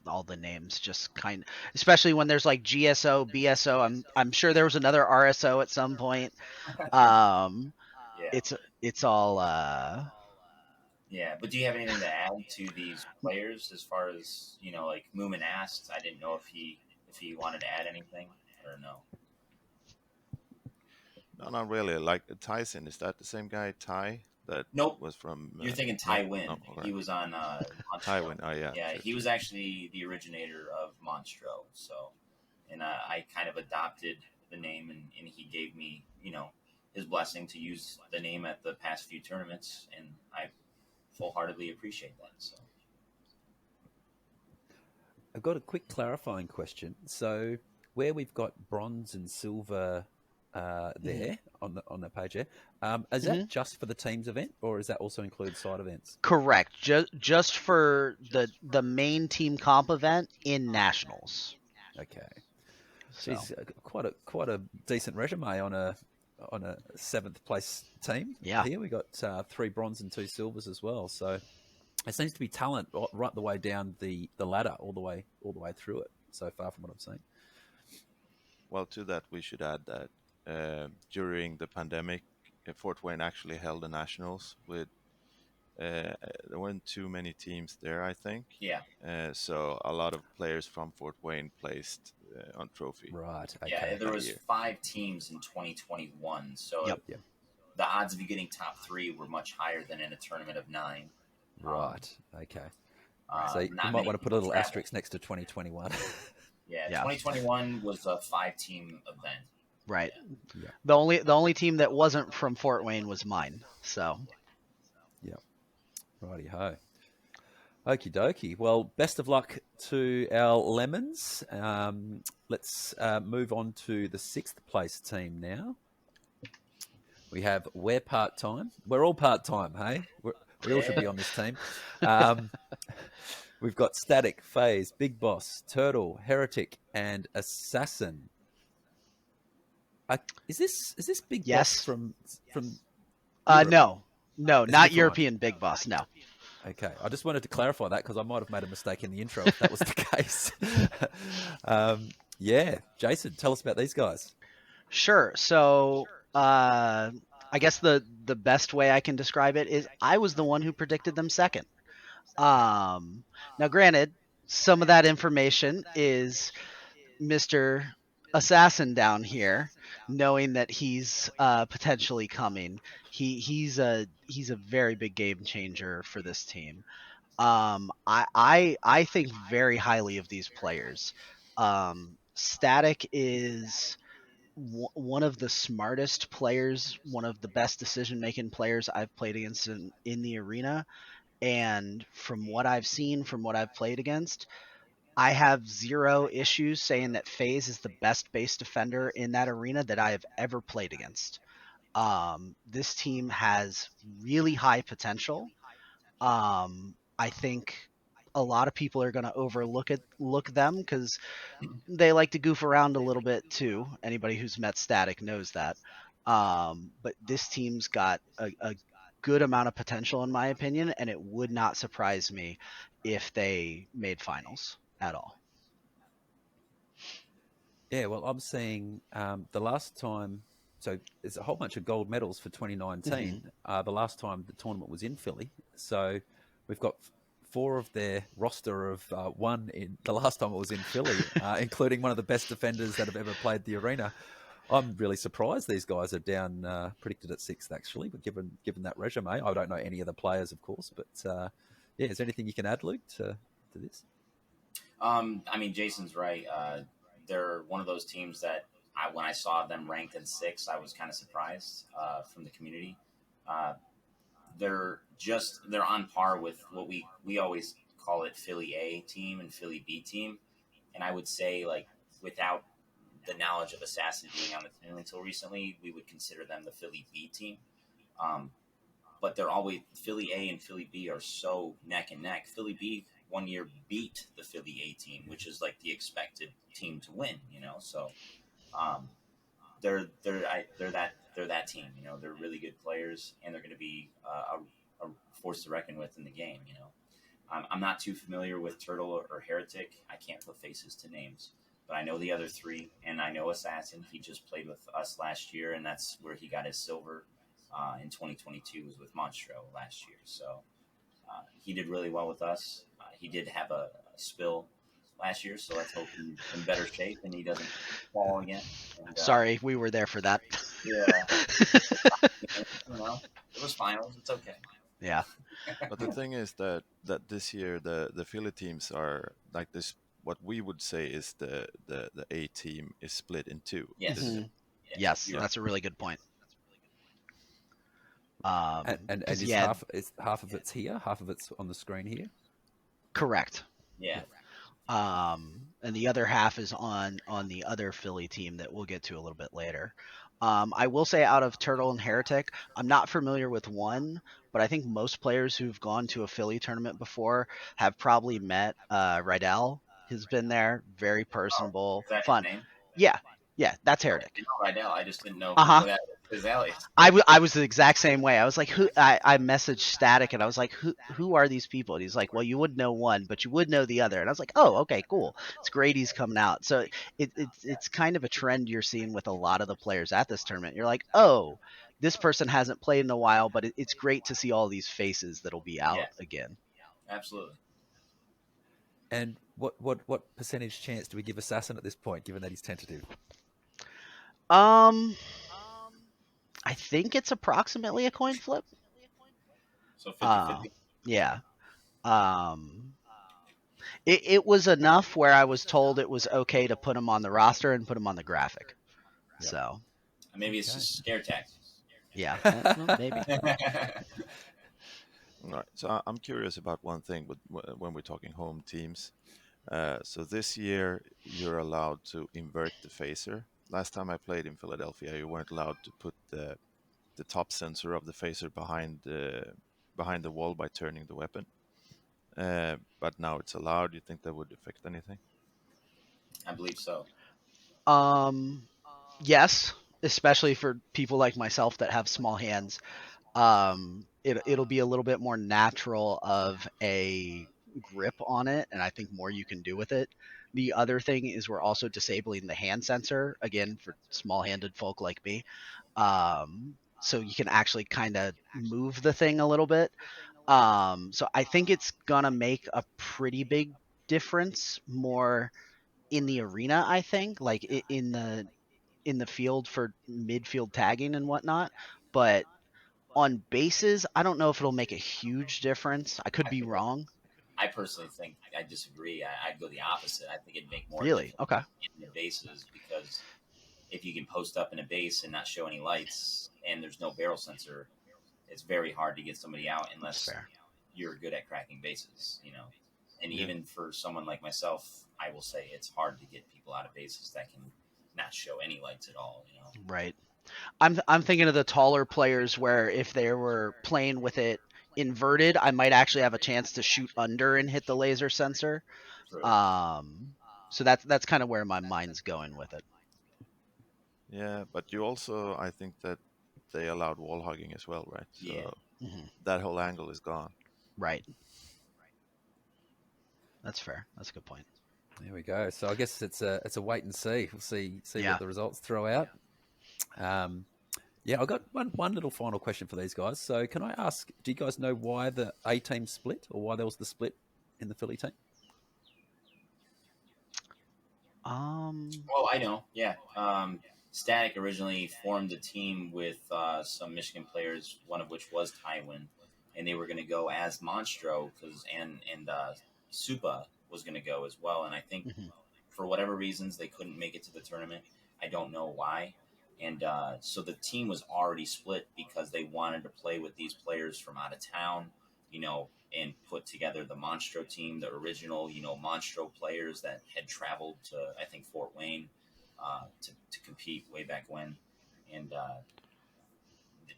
All the names just especially when there's like GSO, BSO. I'm sure there was another RSO at some point. Yeah. It's all. Yeah, but do you have anything to add to these players as far as like Mumin asked? I didn't know if he wanted to add anything or no. No, not really. Like Tyson, is that the same guy, Ty? That Nope. was from. You're thinking Ty Win. No, right. He was on Ty Win. Oh yeah. Yeah, sure. he was actually the originator of Monstro. So, and I kind of adopted the name, and he gave me his blessing to use the name at the past few tournaments, and I full-heartedly appreciate that. So, I've got a quick clarifying question. So, where we've got bronze and silver there on the page there, is that just for the teams event, or does that also include side events? Correct. Just for the main team comp event in nationals. Okay. So. Jeez, quite a decent resume on a 7th place team. Yeah. Here we got 3 bronze and 2 silvers as well. So it seems to be talent right the way down the ladder, all the way through it. So far from what I've seen. Well, to that we should add that during the pandemic, Fort Wayne actually held the nationals with. There weren't too many teams there, I think. Yeah. So a lot of players from Fort Wayne placed on trophy. Right. Okay. Yeah, there was 5 teams in 2021. So Yep. the odds of you getting top 3 were much higher than in a tournament of 9. Right. Okay. So you not might many want to put a people little travel. asterisk next to 2021. Yeah, Yeah. 2021 was a 5-team event. Right. Yeah. The only team that wasn't from Fort Wayne was mine. So. Yeah. Righty ho. Okie dokie. Well, best of luck to our Lemons. Let's move on to the 6th place team now. We have We're Part-Time. We're all part-time, hey? We all should be on this team. We've got Static, FaZe, Big Boss, Turtle, Heretic, and Assassin. Is this Big Yes. Boss from Europe? No, It's a not different European Big Boss. No. Okay, I just wanted to clarify that because I might have made a mistake in the intro if that was the case. Yeah, Jason, tell us about these guys. Sure. So, I guess the best way I can describe it is I was the one who predicted them second. Now, granted, some of that information is Mr. Assassin down here, knowing that he's potentially coming. He's a very big game changer for this team. I think very highly of these players. Static is one of the smartest players, one of the best decision-making players I've played against in the arena. And from what I've seen, from what I've played against, I have zero issues saying that FaZe is the best base defender in that arena that I have ever played against. This team has really high potential. I think a lot of people are going to look them because they like to goof around a little bit too. Anybody who's met Static knows that. But this team's got a good amount of potential in my opinion, and it would not surprise me if they made finals at all. Yeah, well, I'm seeing the last time, so there's a whole bunch of gold medals for 2019. The last time the tournament was in Philly. So we've got 4 of their roster of 1 in the last time it was in Philly, including one of the best defenders that have ever played the arena. I'm really surprised these guys are down, predicted at 6th actually, but given that resume, I don't know any of the players, of course, but yeah, is there anything you can add, Luke, to this? I mean, Jason's right. They're one of those teams that when I saw them ranked in 6th, I was kind of surprised from the community. They're on par with what we always call it Philly A team and Philly B team, and I would say like without the knowledge of Assassin being on the team until recently, we would consider them the Philly B team. But they're always Philly A and Philly B are so neck and neck. Philly B one year beat the Philly A team, which is like the expected team to win, you know. So they're that team, you know. They're really good players, and they're going to be a force to reckon with in the game, you know. I'm not too familiar with Turtle or Heretic. I can't put faces to names, but I know the other 3, and I know Assassin. He just played with us last year, and that's where he got his silver in 2022 was with Monstro last year. So he did really well with us. He did have a spill last year, so let's hope he's in better shape and he doesn't fall again. And, Sorry, we were there for that. Yeah. You know, it was finals. It's okay. Yeah. But the thing is that this year the Philly teams are like this. What we would say is the A team is split in 2. Yes. Mhm. Yes, Yes, you're that's a really good point. And is yeah, half of it's here, half of it's on the screen here? correct. yeah. And the other half is on the other Philly team that we'll get to a little bit later. I will say out of Turtle and Heretic, I'm not familiar with one, but I think most players who've gone to a Philly tournament before have probably met Rydell. Has been there, very personable, Is that his fun. name? Yeah, that's Heretic. You know Rydell. I just didn't know Uh-huh. that his alias. I was the exact same way. I was like, who? I messaged Static and I was like, who are these people? And he's like, well, you wouldn't know one, but you would know the other. And I was like, oh, okay, cool. It's great he's coming out. So it's kind of a trend you're seeing with a lot of the players at this tournament. You're like, oh, this person hasn't played in a while, but it's great to see all these faces that'll be out again. Absolutely. And what percentage chance do we give Assassin at this point, given that he's tentative? I I think it's approximately a coin flip. So 50-50. Yeah. It was enough where I was told it was okay to put him on the roster and put him on the graphic. Yep. So Maybe it's Okay. just scare tactics. yeah, maybe. Right. So I'm curious about one thing when we're talking home teams. So this year you're allowed to invert the phaser. Last time I played in Philadelphia, you weren't allowed to put the top sensor of the phaser behind the wall by turning the weapon. But now it's allowed. Do you think that would affect anything? I believe so. Yes, especially for people like myself that have small hands. It'll be a little bit more natural of a grip on it, and I think more you can do with it. The other thing is we're also disabling the hand sensor again for small-handed folk like me, so you can actually kind of move the thing a little bit. So I think it's gonna make a pretty big difference more in the arena. I think like in the field for midfield tagging and whatnot, but on bases, I don't know if it'll make a huge difference. I could be wrong. I personally think I disagree. I'd go the opposite. I think it'd make more Really? difference Okay. in the bases because if you can post up in a base and not show any lights and there's no barrel sensor, it's very hard to get somebody out That's unless fair. you're good at cracking bases, And Yeah. even for someone like myself, I will say it's hard to get people out of bases that can not show any lights at all. Right. I'm thinking of the taller players where if they were playing with it inverted, I might actually have a chance to shoot under and hit the laser sensor. True. So that's kind of where my mind's going with it. Yeah, but you also, I think that they allowed wall hugging as well, right? So Yeah. that whole angle is gone. Right. That's fair. That's a good point. There we go. So I guess it's a wait and see. We'll see Yeah. what the results throw out. Yeah, I've got one little final question for these guys. So can I ask, do you guys know why the A team split or why there was the split in the Philly team? Well, I know. Yeah. Static originally formed a team with some Michigan players, one of which was Tywin, and they were going to go as Monstro and Supa was going to go as well. And I think for whatever reasons they couldn't make it to the tournament. I don't know why. And so the team was already split because they wanted to play with these players from out of town, and put together the Monstro team, the original, Monstro players that had traveled to, I think, Fort Wayne to compete way back when. And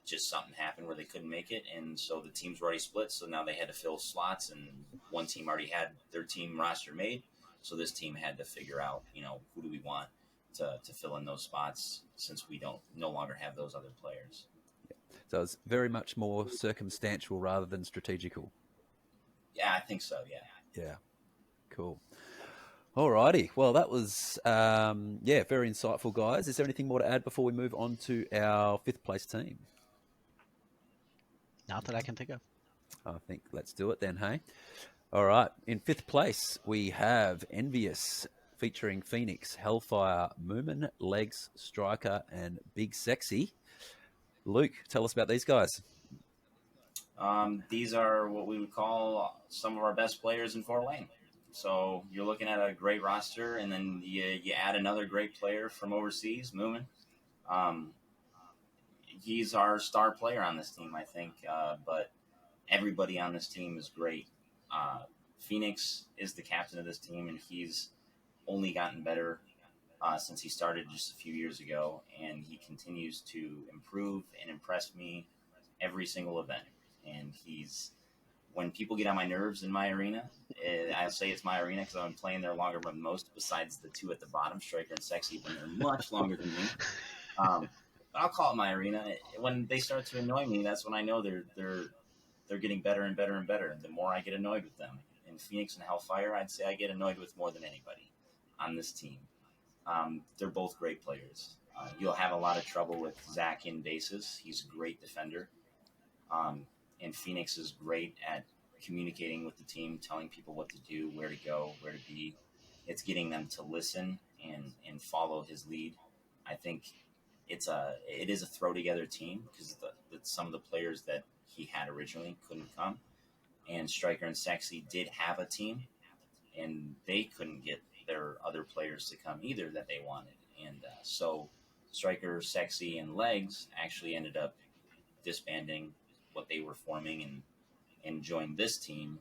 just something happened where they couldn't make it. And so the teams were already split. So now they had to fill slots, and one team already had their team roster made. So this team had to figure out, who do we want to fill in those spots since we no longer have those other players. So it's very much more circumstantial rather than strategical. Yeah, I think so. Yeah. Yeah. Cool. Alrighty. Well, that was very insightful, guys. Is there anything more to add before we move on to our fifth place team? Not that I can think of. I think let's do it then, hey? All right. In fifth place, we have Envyus featuring Phoenix, Hellfire, Mumin, Legs, Striker, and Big Sexy. Luke, tell us about these guys. These are what we would call some of our best players in Fort Wayne. So you're looking at a great roster, and then you add another great player from overseas, Mumin. He's our star player on this team, I think. But everybody on this team is great. Phoenix is the captain of this team, and he's only gotten better since he started just a few years ago, and he continues to improve and impress me every single event. And when people get on my nerves in my arena, I say it's my arena because I'm playing there longer than most, besides the two at the bottom, Striker and Sexy, when they're much longer than me. But I'll call it my arena. When they start to annoy me, that's when I know they're getting better and better and better. The more I get annoyed with them. In Phoenix and Hellfire, I'd say I get annoyed with more than anybody on this team. They're both great players. You'll have a lot of trouble with Zach in bases. He's a great defender. And Phoenix is great at communicating with the team, telling people what to do, where to go, where to be. It's getting them to listen and follow his lead. I think it is a throw together team because some of the players that he had originally couldn't come, and Striker and Sexy did have a team, and they couldn't get their other players to come either that they wanted, and so Striker, Sexy, and Legs actually ended up disbanding what they were forming and joined this team,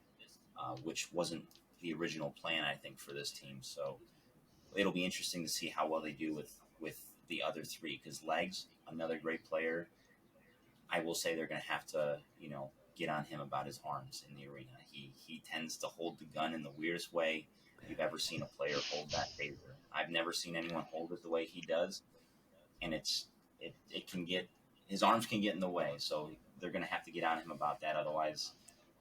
which wasn't the original plan, I think, for this team. So it'll be interesting to see how well they do with the other three. Because Legs, another great player, I will say they're going to have to, get on him about his arms in the arena. He tends to hold the gun in the weirdest way you've ever seen a player hold that phaser. I've never seen anyone hold it the way he does, and it can get his arms can get in the way. So they're going to have to get on him about that. Otherwise,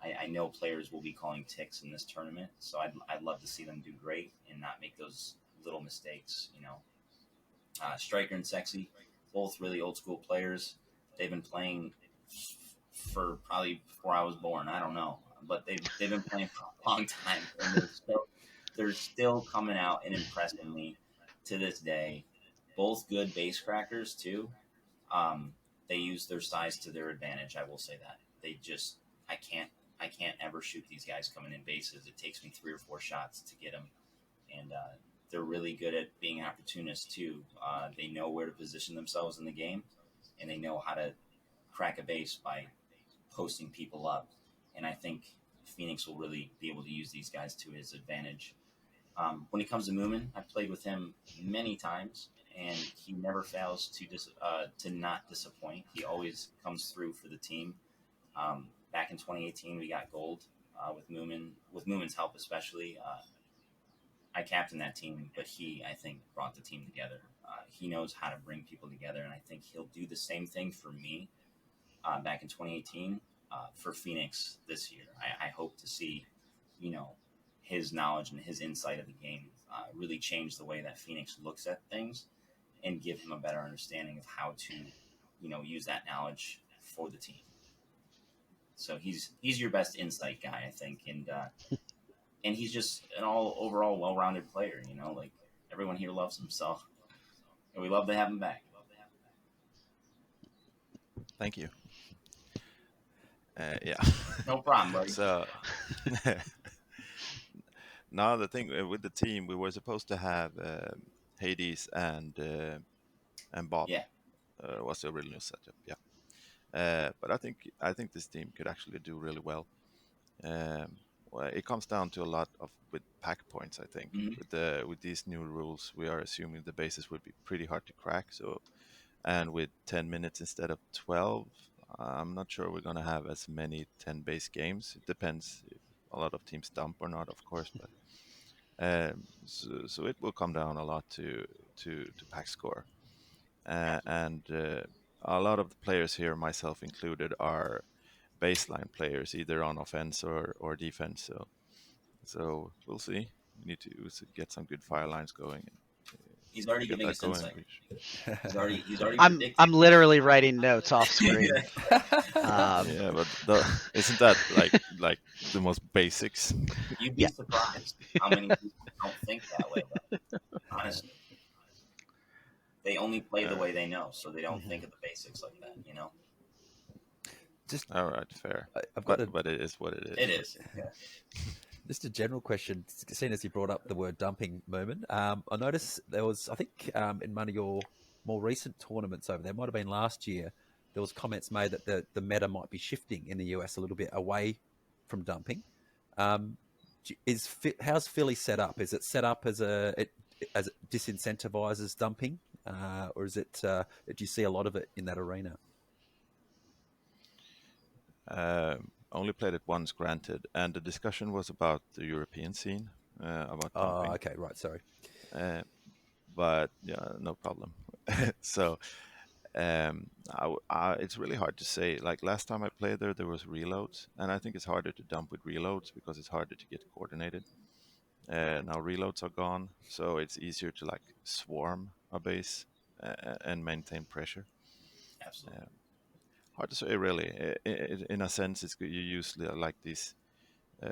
I know players will be calling ticks in this tournament. So I'd love to see them do great and not make those little mistakes. Striker and Sexy, both really old school players. They've been playing for probably before I was born. I don't know, but they've been playing for a long time, and they're still coming out and impressing me to this day. Both good base crackers too. They use their size to their advantage. I will say that they just I can't ever shoot these guys coming in bases. It takes me 3 or 4 shots to get them, and they're really good at being opportunists too. They know where to position themselves in the game, and they know how to crack a base by posting people up. And I think Phoenix will really be able to use these guys to his advantage. When it comes to Mumin, I've played with him many times, and he never fails to not disappoint. He always comes through for the team. Back in 2018, we got gold with Mumin. With Mumin's help, especially, I captained that team, but he, I think, brought the team together. He knows how to bring people together, and I think he'll do the same thing for me back in 2018 for Phoenix this year. I hope to see, his knowledge and his insight of the game really change the way that Phoenix looks at things and give him a better understanding of how to, use that knowledge for the team. So he's your best insight guy, I think, and he's just an overall well-rounded player. Like everyone here loves him, so and we love to have him back. Thank you. Yeah. No problem, buddy. So now the thing with the team, we were supposed to have Hades and Bob. Yeah. Was the original setup. Yeah. But I think this team could actually do really well. Well, it comes down to a lot with pack points. I think with these new rules, we are assuming the bases would be pretty hard to crack. So, and with 10 minutes instead of 12, I'm not sure we're gonna have as many 10 base games. It depends if a lot of teams dump or not, of course. But so it will come down a lot to pack score, and a lot of the players here, myself included, are baseline players, either on offense or defense. So we'll see. We need to get some good fire lines going. He's already giving us insight. He's already I'm literally writing notes off screen. Yeah, but isn't that like the most basics? You'd be surprised how many people don't think that way. Honestly, they only play the way they know, so they don't think of the basics like that. Just all right, fair. But it is what it is. It is. Yeah. Just a general question, seeing as you brought up the word dumping, Mumin. I noticed there was, I think, in one of your more recent tournaments over there, might have been last year, there was comments made that the meta might be shifting in the US a little bit away from dumping. How's Philly set up? Is it set up as it disincentivizes dumping, or is it? Do you see a lot of it in that arena? Only played it once, granted, and the discussion was about the European scene, about dumping. Oh, okay, right, sorry. But yeah, no problem. So it's really hard to say. Like last time I played there was reloads, and I think it's harder to dump with reloads because it's harder to get coordinated. Now reloads are gone, so it's easier to like swarm a base and maintain pressure. Absolutely. Hard to say, really. In a sense, you usually like this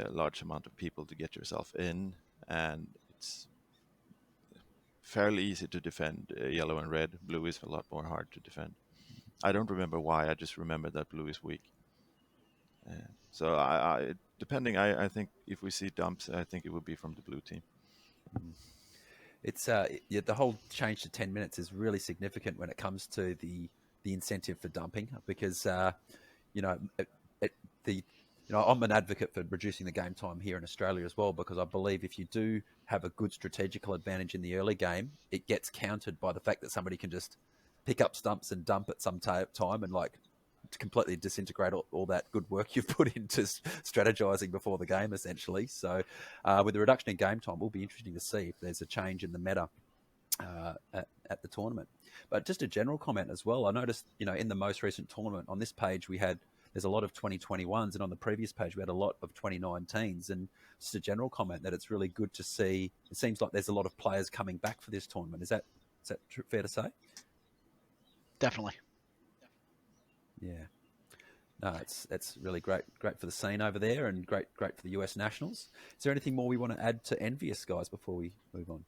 large amount of people to get yourself in, and fairly easy to defend yellow and red. Blue is a lot more hard to defend. I don't remember why. I just remember that blue is weak. So depending, I think if we see dumps, I think it would be from the blue team. It's the whole change to 10 minutes is really significant when it comes to the incentive for dumping, because you know I'm an advocate for reducing the game time here in Australia as well, because I believe if you do have a good strategical advantage in the early game, it gets countered by the fact that somebody can just pick up stumps and dump at some time and like to completely disintegrate all that good work you've put into strategizing before the game, essentially. So with the reduction in game time, it will be interesting to see if there's a change in the meta at the tournament. But just a general comment as well, I noticed, in the most recent tournament on this page, there's a lot of 2021s, and on the previous page we had a lot of 2019s. And just a general comment that it's really good to see. It seems like there's a lot of players coming back for this tournament. Is that fair to say? Definitely. Yeah. No, it's really great for the scene over there, and great for the US Nationals. Is there anything more we want to add to Envyus, guys, before we move on?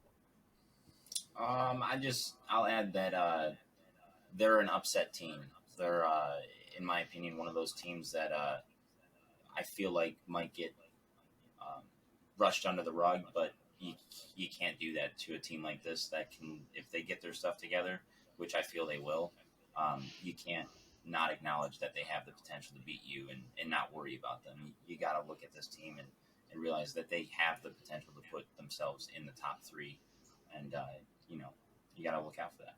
I'll add that they're an upset team. They're, in my opinion, one of those teams that I feel like might get brushed under the rug, but you can't do that to a team like this that can, if they get their stuff together, which I feel they will, you can't not acknowledge that they have the potential to beat you and not worry about them. You got to look at this team and realize that they have the potential to put themselves in the top three, and you got to look out for that.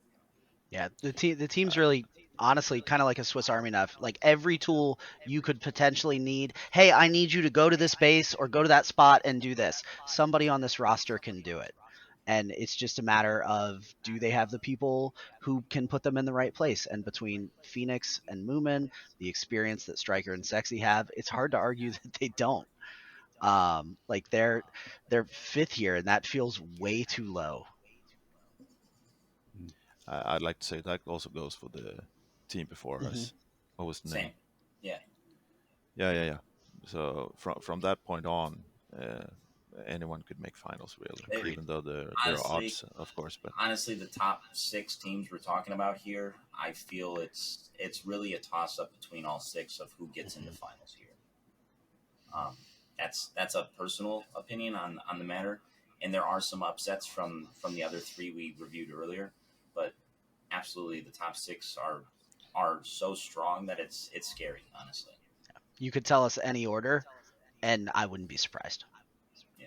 Yeah, the team's really, honestly, kind of like a Swiss Army knife. Like every tool you could potentially need. Hey, I need you to go to this base or go to that spot and do this. Somebody on this roster can do it. And it's just a matter of, do they have the people who can put them in the right place? And between Phoenix and Mumin, the experience that Striker and Sexy have, it's hard to argue that they don't. Like they're fifth here, and that feels way too low. I'd like to say that also goes for the team before us. What was the name? Same. Yeah. So from that point on, anyone could make finals, really, even though there are odds, of course. But honestly, the top 6 teams we're talking about here, I feel it's really a toss-up between all 6 of who gets into finals here. That's a personal opinion on the matter, and there are some upsets from the other 3 we reviewed earlier, but absolutely the top 6 are so strong that it's scary, honestly. You could tell us any order, and I wouldn't be surprised. Yeah.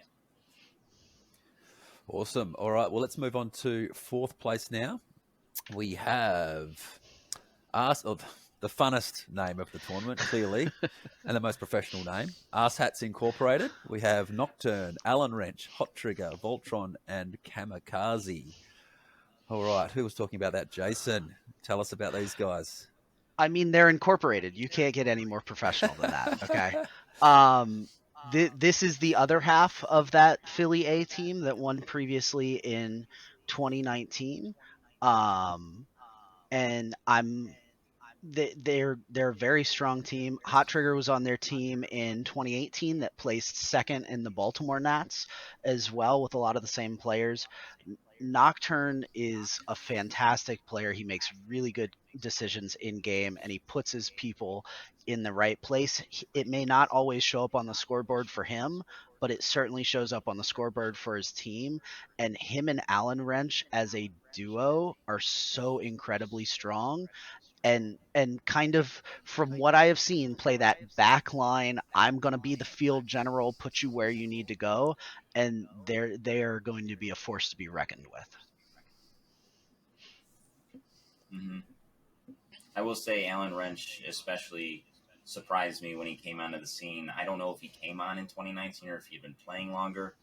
Awesome. All right. Well, let's move on to 4th place now. We have the funnest name of the tournament, clearly, and the most professional name, Asshats Incorporated. We have Nocturne, Allen Wrench, Hot Trigger, Voltron, and Kamikaze. All right. Who was talking about that? Jason, tell us about these guys. I mean, they're incorporated. You can't get any more professional than that. Okay. This is the other half of that Philly A team that won previously in 2019. And they're a very strong team. Hot Trigger was on their team in 2018 that placed 2nd in the Baltimore Nats as well, with a lot of the same players. Nocturne is a fantastic player. He makes really good decisions in game, and he puts his people in the right place. It may not always show up on the scoreboard for him, but it certainly shows up on the scoreboard for his team. And him and Allen Wrench as a duo are so incredibly strong. And kind of, from what I have seen, play that back line, I'm going to be the field general, put you where you need to go, and they are going to be a force to be reckoned with. Mm-hmm. I will say Allen Wrench especially surprised me when he came onto the scene. I don't know if he came on in 2019 or if he'd been playing longer,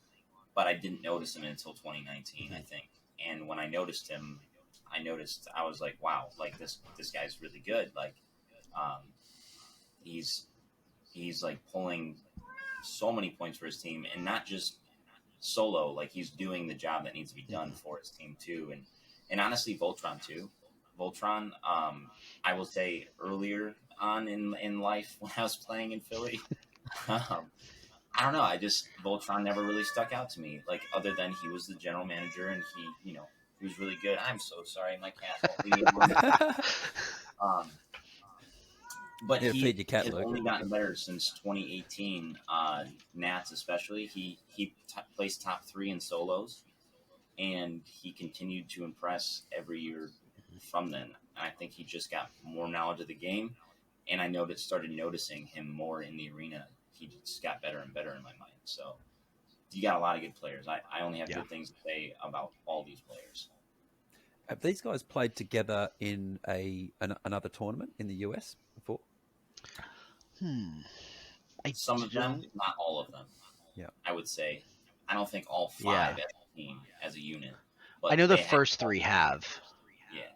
but I didn't notice him until 2019, I think. And when I noticed him, I was like, wow, like this guy's really good. Like, he's like pulling so many points for his team, and not just solo. Like, he's doing the job that needs to be done for his team too. And honestly, Voltron too. Voltron, I will say earlier on in life when I was playing in Philly, I don't know. Voltron never really stuck out to me. Like, other than he was the general manager and he, who's really good. I'm so sorry, my cat won't leave me alone. Um, but Yeah, he feed your cat, has Luke. only gotten better since 2018. Nats especially, he placed top 3 in solos, and he continued to impress every year from then. I think he just got more knowledge of the game, and I started noticing him more in the arena. He just got better and better in my mind. So you got a lot of good players. I only have Yeah. good things to say about all these players. Have these guys played together in another tournament in the US before? I Some of them, don't. not all of them. Yeah. I would say. I don't think all 5 Yeah. as a team, as a unit. I But know the they have. first 3 have. Yeah.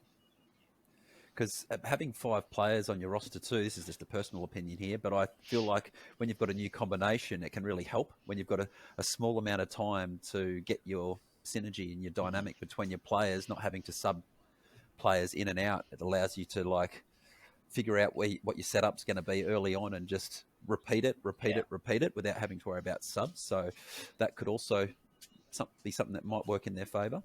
Because having 5 players on your roster too, this is just a personal opinion here, but I feel like when you've got a new combination, it can really help when you've got a small amount of time to get your synergy and your dynamic between your players, not having to sub players in and out. It allows you to like figure out what your setup's going to be early on and just repeat it without having to worry about subs. So that could also be something that might work in their favor.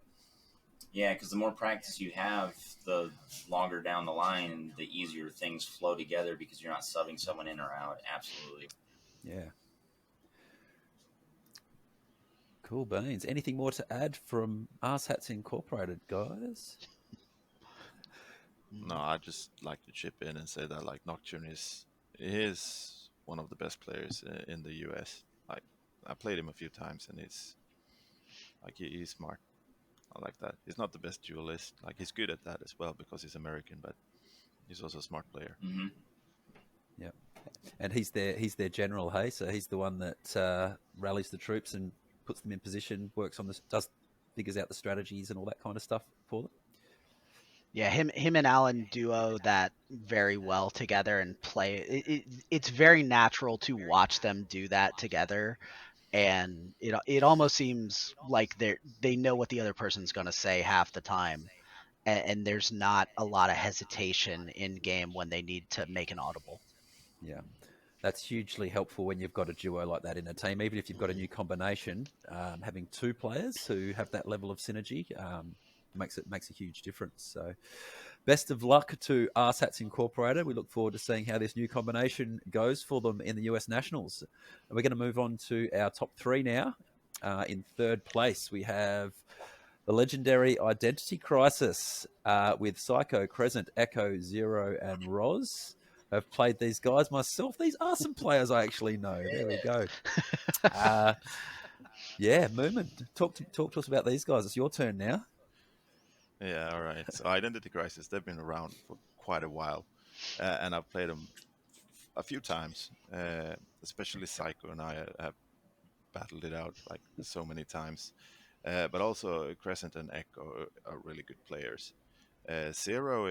Yeah, because the more practice you have, the longer down the line, the easier things flow together because you're not subbing someone in or out. Absolutely. Yeah. Cool beans. Anything more to add from Asshats Incorporated, guys? No, I just like to chip in and say that like Nocturne is one of the best players in the US. Like I played him a few times, and he's smart. I like that. He's not the best duelist. Like he's good at that as well because he's American, but he's also a smart player. Mm-hmm. Yeah, and he's their general. Hey, so he's the one that rallies the troops and puts them in position, works on figures out the strategies and all that kind of stuff for them. Yeah, him and Alan duo that very well together and play. It's very natural to watch them do that together, and it almost seems like they know what the other person's going to say half the time, and there's not a lot of hesitation in game when they need to make an audible. Yeah, that's hugely helpful when you've got a duo like that in a team. Even if you've got a new combination, having 2 players who have that level of synergy makes a huge difference. So, best of luck to Asshats Incorporated. We look forward to seeing how this new combination goes for them in the US Nationals. And we're going to move on to our top 3 now. In 3rd place, we have the legendary Identity Crisis with Psycho, Crescent, Echo, Zero, and Roz. I've played these guys myself. These are some players I actually know. There we go. Yeah, Mumin, talk to us about these guys. It's your turn now. Yeah, all right. So Identity Crisis, they've been around for quite a while, and I've played them a few times. Especially Psycho and I have battled it out like so many times. But also Crescent and Echo are really good players. Zero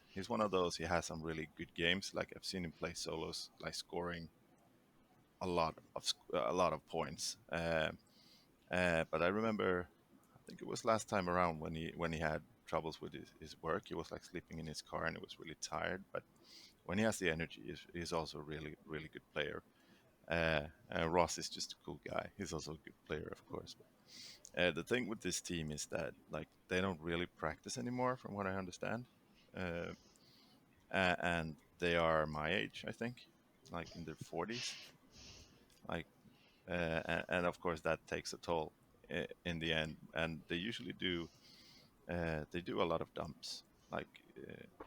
he's one of those. He has some really good games. Like I've seen him play solos, like scoring a lot of points. But I remember, I think it was last time around when he had troubles with his work. He was like sleeping in his car and he was really tired. But when he has the energy, he's also a really really good player. Ross is just a cool guy. He's also a good player, of course. But, the thing with this team is that like they don't really practice anymore, from what I understand, and they are my age, I think, like in their 40s. Like, and of course that takes a toll in the end. And they usually do they do a lot of dumps, like,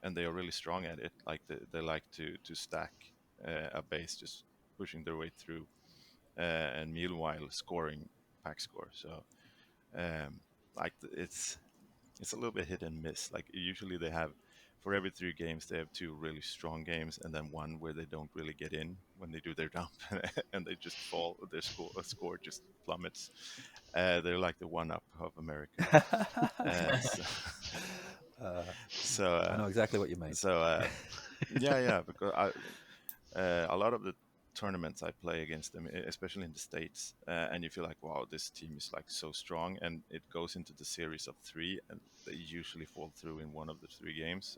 and they are really strong at it. Like they like to stack a base, just pushing their way through, and meanwhile scoring pack score. So like it's a little bit hit and miss. Like usually they have, for every 3 games they have 2 really strong games and then one where they don't really get in when they do their dump and they just fall. Their score just plummets. They're like the 1-up of America. So, I know exactly what you mean. Yeah, because a lot of the tournaments I play against them, especially in the States, and you feel like, wow, this team is like so strong, and it goes into the series of 3, and they usually fall through in one of the 3 games.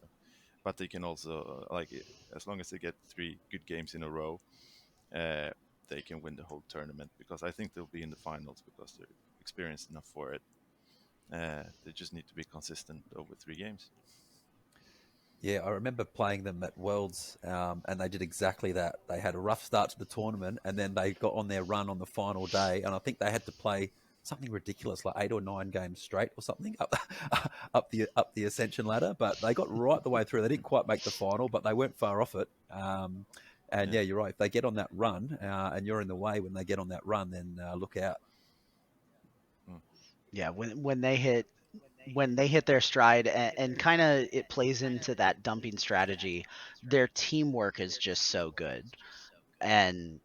But they can also, like, as long as they get 3 good games in a row, they can win the whole tournament, because I think they'll be in the finals because they're experienced enough for it. They just need to be consistent over 3 games. Yeah, I remember playing them at Worlds, and they did exactly that. They had a rough start to the tournament, and then they got on their run on the final day, and I think they had to play something ridiculous, like 8 or 9 games straight or something up up the ascension ladder. But they got right the way through. They didn't quite make the final, but they weren't far off it. And yeah, you're right. If they get on that run, and you're in the way when they get on that run, then look out. Yeah, when they hit their stride, and kind of it plays into that dumping strategy, their teamwork is just so good. And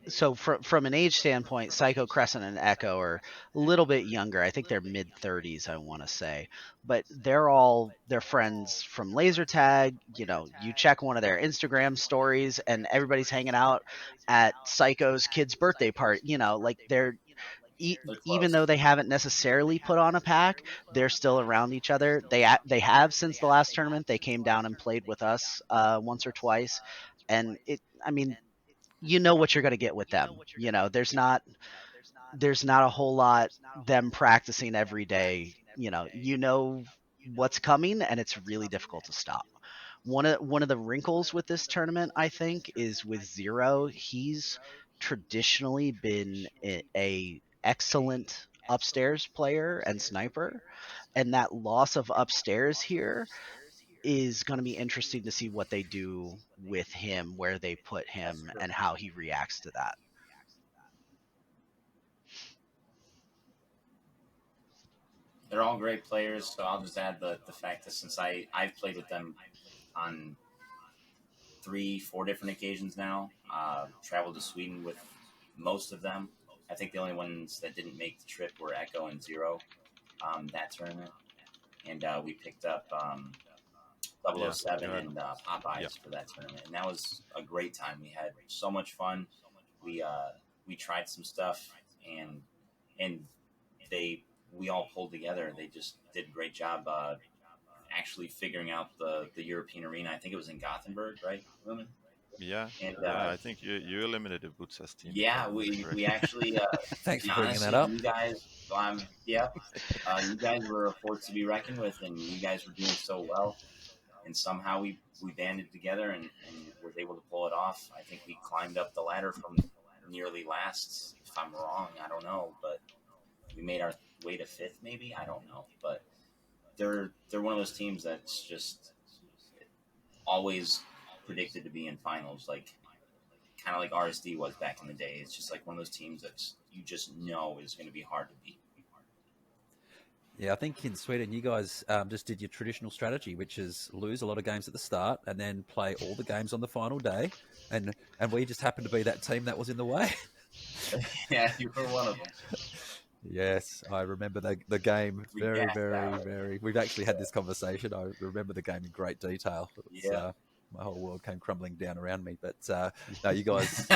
so from an age standpoint, Psycho, Crescent, and Echo are a little bit younger. I think they're mid-30s, I want to say. But they're friends from Lasertag. You check one of their Instagram stories, and everybody's hanging out at Psycho's kid's birthday party. Like they're even though they haven't necessarily put on a pack, they're still around each other. They have since the last tournament. They came down and played with us once or twice, and I mean, what you're going to get with them. There's not a whole lot them practicing every day. What's coming, and it's really difficult to stop. One of the wrinkles with this tournament, I think, is with Zero. He's traditionally been a excellent upstairs player and sniper, and that loss of upstairs here is going to be interesting to see what they do with him, where they put him, and how he reacts to that. They're all great players, so I'll just add the fact that since I've played with them on 3-4 different occasions now, traveled to Sweden with most of them. I think the only ones that didn't make the trip were Echo and Zero that tournament, and we picked up 007 and Popeyes for that tournament, and that was a great time. We had so much fun. We tried some stuff, and we all pulled together. They just did a great job actually figuring out the European arena. I think it was in Gothenburg, right, Mumin? Yeah, And I think you eliminated Bootza's team. Yeah, we actually. Thanks for bringing Honestly, that up. you guys, you guys were a force to be reckoned with, and you guys were doing so well. And somehow we banded together and was able to pull it off. I think we climbed up the ladder from nearly last. If I'm wrong, I don't know, but we made our way to 5th, maybe. I don't know, but they're one of those teams that's just always predicted to be in finals, like kind of like RSD was back in the day. It's just like one of those teams that you just know is going to be hard to beat. Yeah, I think in Sweden you guys just did your traditional strategy, which is lose a lot of games at the start and then play all the games on the final day, and we just happened to be that team that was in the way. Yeah, you were one of them. Yes, I remember the game very. We've actually had this conversation. I remember the game in great detail. My whole world came crumbling down around me. But no, you guys,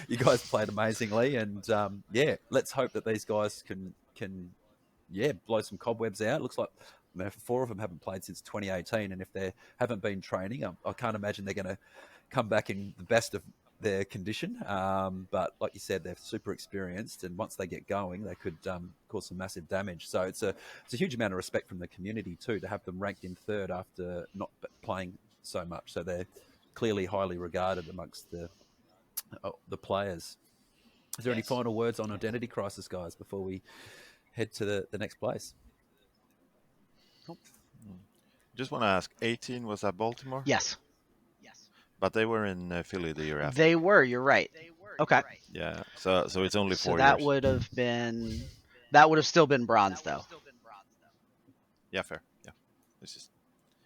you guys played amazingly, and let's hope that these guys can blow some cobwebs out. Looks like 4 of them haven't played since 2018, and if they haven't been training, I can't imagine they're going to come back in the best of their condition. But like you said, they're super experienced, and once they get going, they could cause some massive damage. So it's a huge amount of respect from the community too, to have them ranked in 3rd after not playing so much. So they're clearly highly regarded amongst the players. Is there any final words on Identity Crisis, guys, before we head to the next place? Just want to ask, 18 was at Baltimore? Yes. But they were in Philly the year after. They were. You're right. Okay. Yeah. So it's only 4 years. That would have still been bronze, though. Yeah, fair. Yeah. It's just.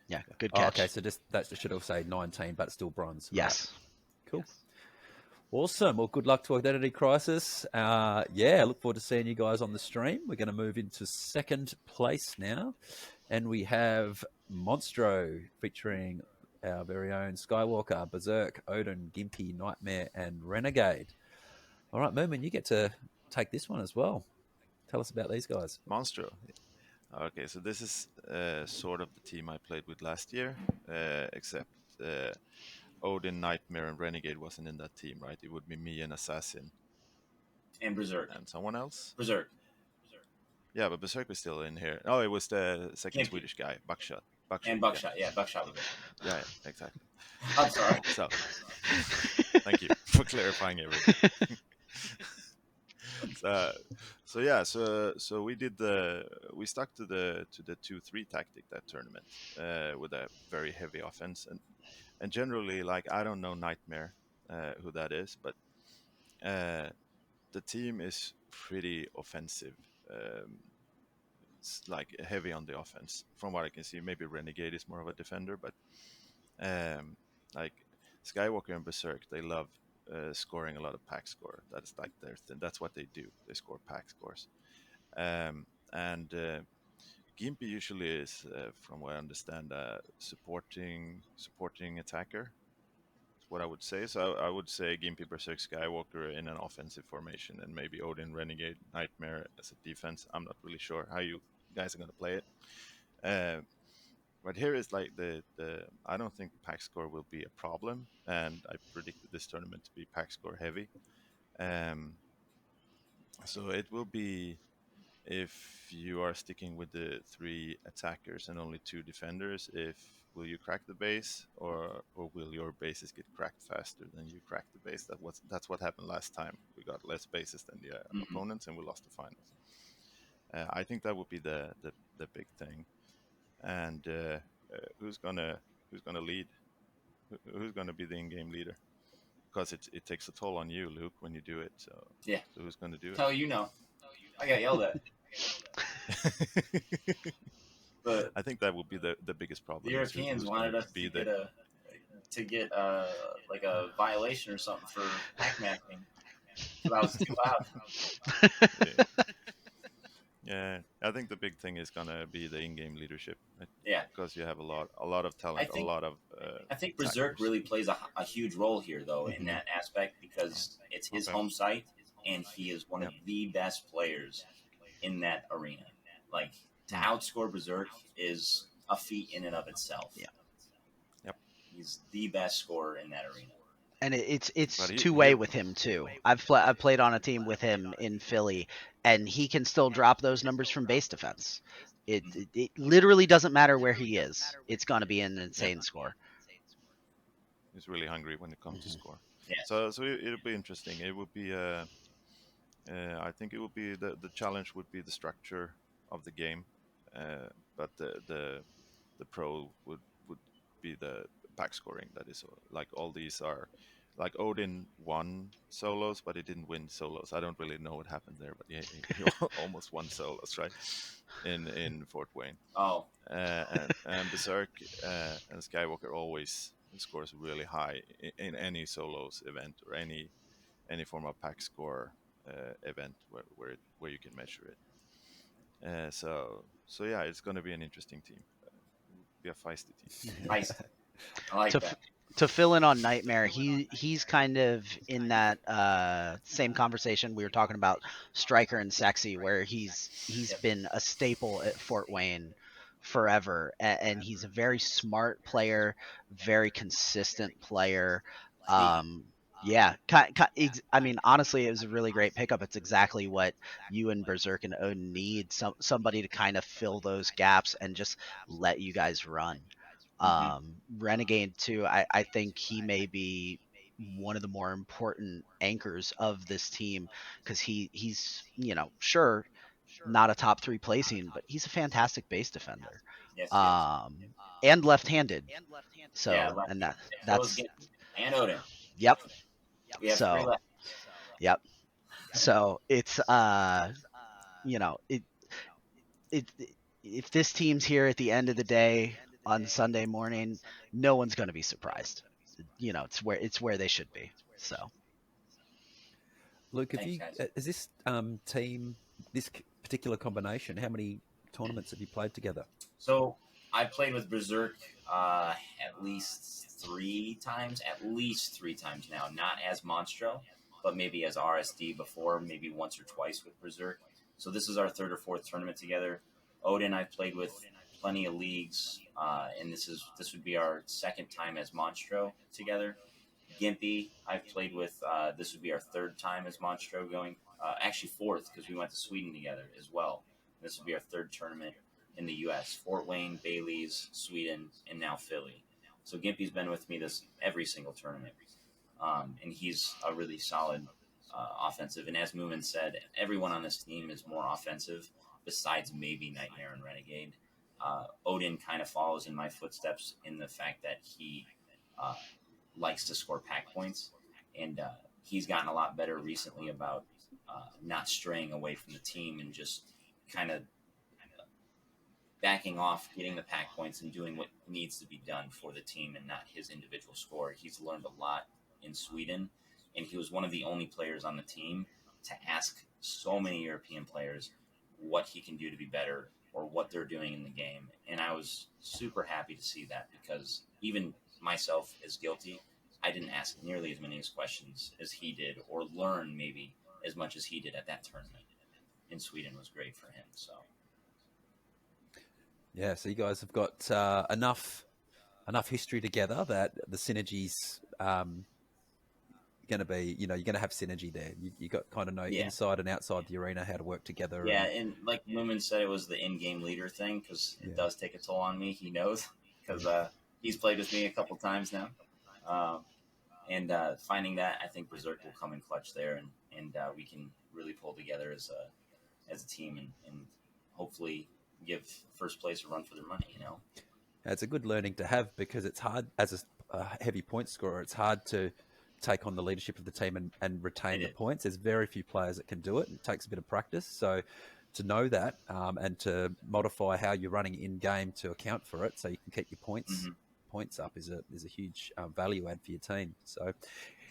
Yeah. Good catch. Okay, so that should have say 19, but still bronze. Yes. Right. Cool. Awesome. Well, good luck to Identity Crisis. Look forward to seeing you guys on the stream. We're going to move into 2nd place now, and we have Monstro featuring our very own Skywalker, Berserk, Odin, Gimpy, Nightmare, and Renegade. All right, Mumin, you get to take this one as well. Tell us about these guys. Monstro. Okay, so this is sort of the team I played with last year, except Odin, Nightmare, and Renegade wasn't in that team, right? It would be me and Assassin. And Berserk. And someone else? Berserk. Yeah, but Berserk was still in here. Oh, it was the second Gimpy. Swedish guy, Buckshot. And Buckshot. Yeah, Buckshot was Yeah, exactly. I'm sorry. So, thank you for clarifying everything. So yeah, so we stuck to the 2-3 tactic that tournament with a very heavy offense, and generally, like, I don't know Nightmare, who that is, but the team is pretty offensive. It's like heavy on the offense, from what I can see. Maybe Renegade is more of a defender, but like Skywalker and Berserk, they love scoring a lot of pack score. That's like their thing. That's what they do. They score pack scores. And Gimpy usually is, from what I understand, supporting attacker. That's what I would say. So I would say Gimpy, Berserk, Skywalker in an offensive formation, and maybe Odin, Renegade, Nightmare as a defense. I'm not really sure how you guys are going to play it. But here is like the I don't think pack score will be a problem, and I predicted this tournament to be pack score heavy. So it will be, if you are sticking with the 3 attackers and only 2 defenders, if will you crack the base, or will your bases get cracked faster than you crack the base? That's what happened last time. We got less bases than the opponents, and we lost the finals. I think that would be the big thing. And who's gonna lead? Who's gonna be the in-game leader? Because it takes a toll on you, Luke, when you do it. So Yeah. So who's gonna do it? How you know? I got yelled at. But I think that would be the biggest problem. The Europeans wanted us to get like a violation or something for pack macking. So that was too loud. Yeah, I think the big thing is gonna be the in-game leadership. Yeah, because you have a lot of talent, a lot of. I think Berserk really plays a huge role here, though, in that aspect, because it's his home site, and he is one of the best players in that arena. Like, to outscore Berserk is a feat in and of itself. Yeah. Yep. He's the best scorer in that arena. And it's two-way with him too. I've played on a team with him in Philly, and he can still drop those numbers from base defense. It literally doesn't matter where he is. It's going to be an insane score. He's really hungry when it comes to score. Yeah. So it'll be interesting. It would be I think it would be the challenge would be the structure of the game, but the pro would be the pack scoring. That is, like, all these are, like, Odin won solos, but he didn't win solos. I don't really know what happened there, but he almost won solos, right? In Fort Wayne. Oh. And Berserk and Skywalker always scores really high in any solos event, or any form of pack score event where you can measure it. So yeah, it's going to be an interesting team. Be a feisty team. Feisty. I like that. To fill in on Nightmare, he's kind of in that same conversation we were talking about Striker and Sexy, where he's been a staple at Fort Wayne forever, and he's a very smart player, very consistent player. Yeah, I mean, honestly, it was a really great pickup. It's exactly what you and Berserk and Odin need, somebody to kind of fill those gaps and just let you guys run. Renegade too, I think he may be one of the more important anchors of this team, because he's sure, not a top 3 placing, but he's a fantastic base defender. Yes, and left-handed. So yeah, and that's and Odin. Yep. We have 3 left. Yep. So it's if this team's here at the end of the day on Sunday morning, no one's going to be surprised. It's where they should be. So, Luke, is this team, this particular combination, how many tournaments have you played together? So I played with Berserk at least 3 times now. Not as Monstro, but maybe as RSD before, maybe once or twice with Berserk. So this is our 3rd or 4th tournament together. Odin I've played with plenty of leagues, and this would be our 2nd time as Monstro together. Gimpy I've played with, this would be our 3rd time as Monstro going, actually 4th, because we went to Sweden together as well. This will be our third tournament in the U.S. Fort Wayne, Baileys, Sweden, and now Philly. So Gimpy's been with me every single tournament, and he's a really solid offensive. And as Mumin said, everyone on this team is more offensive, besides maybe Nightmare and Renegade. Odin kind of follows in my footsteps in the fact that he likes to score pack points, and he's gotten a lot better recently about not straying away from the team and just kind of backing off, getting the pack points, and doing what needs to be done for the team and not his individual score. He's learned a lot in Sweden, and he was one of the only players on the team to ask so many European players what he can do to be better or what they're doing in the game. And I was super happy to see that, because even myself as guilty, I didn't ask nearly as many questions as he did, or learn maybe as much as he did at that tournament. In Sweden was great for him. So yeah, so you guys have got enough history together that the synergies going to be, you're going to have synergy there. You got kind of know inside and outside the arena how to work together. Yeah, and like Mumin said, it was the in-game leader thing, because it does take a toll on me. He knows, because he's played with me a couple times now. And finding that, I think Berserk will come in clutch there, and we can really pull together as a team and hopefully give first place a run for their money, It's a good learning to have, because it's hard as a heavy point scorer. It's hard to take on the leadership of the team and retain the points. There's very few players that can do it. It takes a bit of practice. So to know that and to modify how you're running in game to account for it, so you can keep your points up, is a huge value add for your team. So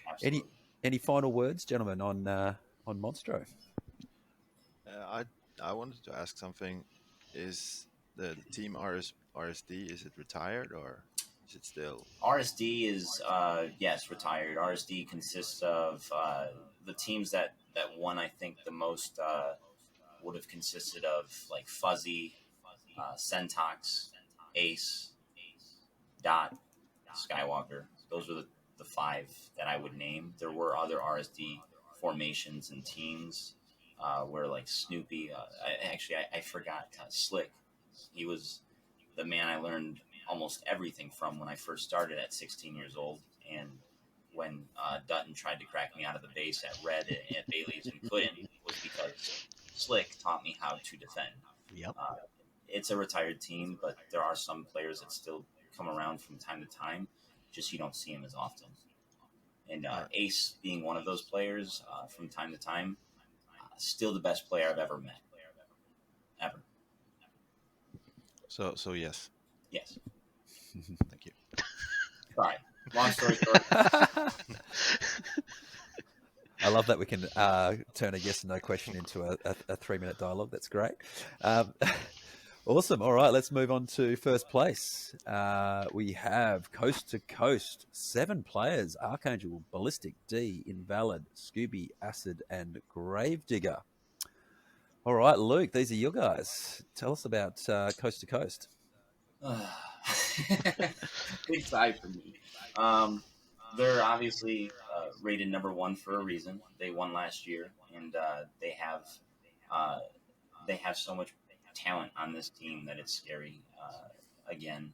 Absolutely. any final words, gentlemen, on Monstro? I wanted to ask something. Is the team RSD, is it retired, or is it still? RSD is, yes, retired. RSD consists of the teams that won, I think, the most would have consisted of like Fuzzy, Sentox, Ace, Dot, Skywalker. Those are the five that I would name. There were other RSD formations and teams where, like Snoopy, I forgot Slick. He was the man I learned almost everything from when I first started at 16 years old. And when Dutton tried to crack me out of the base at Red at Bailey's and couldn't, was because Slick taught me how to defend. Yep. It's a retired team, but there are some players that still come around from time to time. Just you don't see them as often. And Ace being one of those players from time to time, still the best player I've ever met. Ever. So yes. Yes. Thank you. Sorry. Long story short. I love that we can turn a yes and no question into a 3-minute dialogue. That's great. Awesome. All right, let's move on to first place. We have Coast to Coast, 7 players: Arkangel, Ballistic, D, Invalid, Scooby, Acid, and Gravedigger. All right, Luke, these are your guys. Tell us about Coast to Coast. Big side for me. They're obviously rated number 1 for a reason. They won last year, and they have so much talent on this team that it's scary. Again,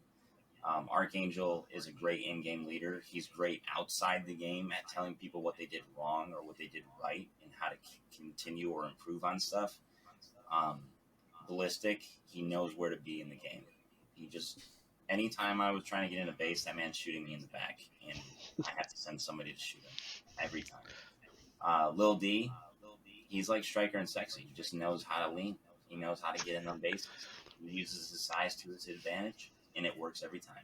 Arkangel is a great in-game leader. He's great outside the game at telling people what they did wrong or what they did right and how to continue or improve on stuff. Ballistic, he knows where to be in the game. He just, anytime I was trying to get in a base, that man's shooting me in the back, and I have to send somebody to shoot him every time. Lil D, he's like Striker and Sexy. He just knows how to lean. He knows how to get in on bases. He uses his size to his advantage, and it works every time.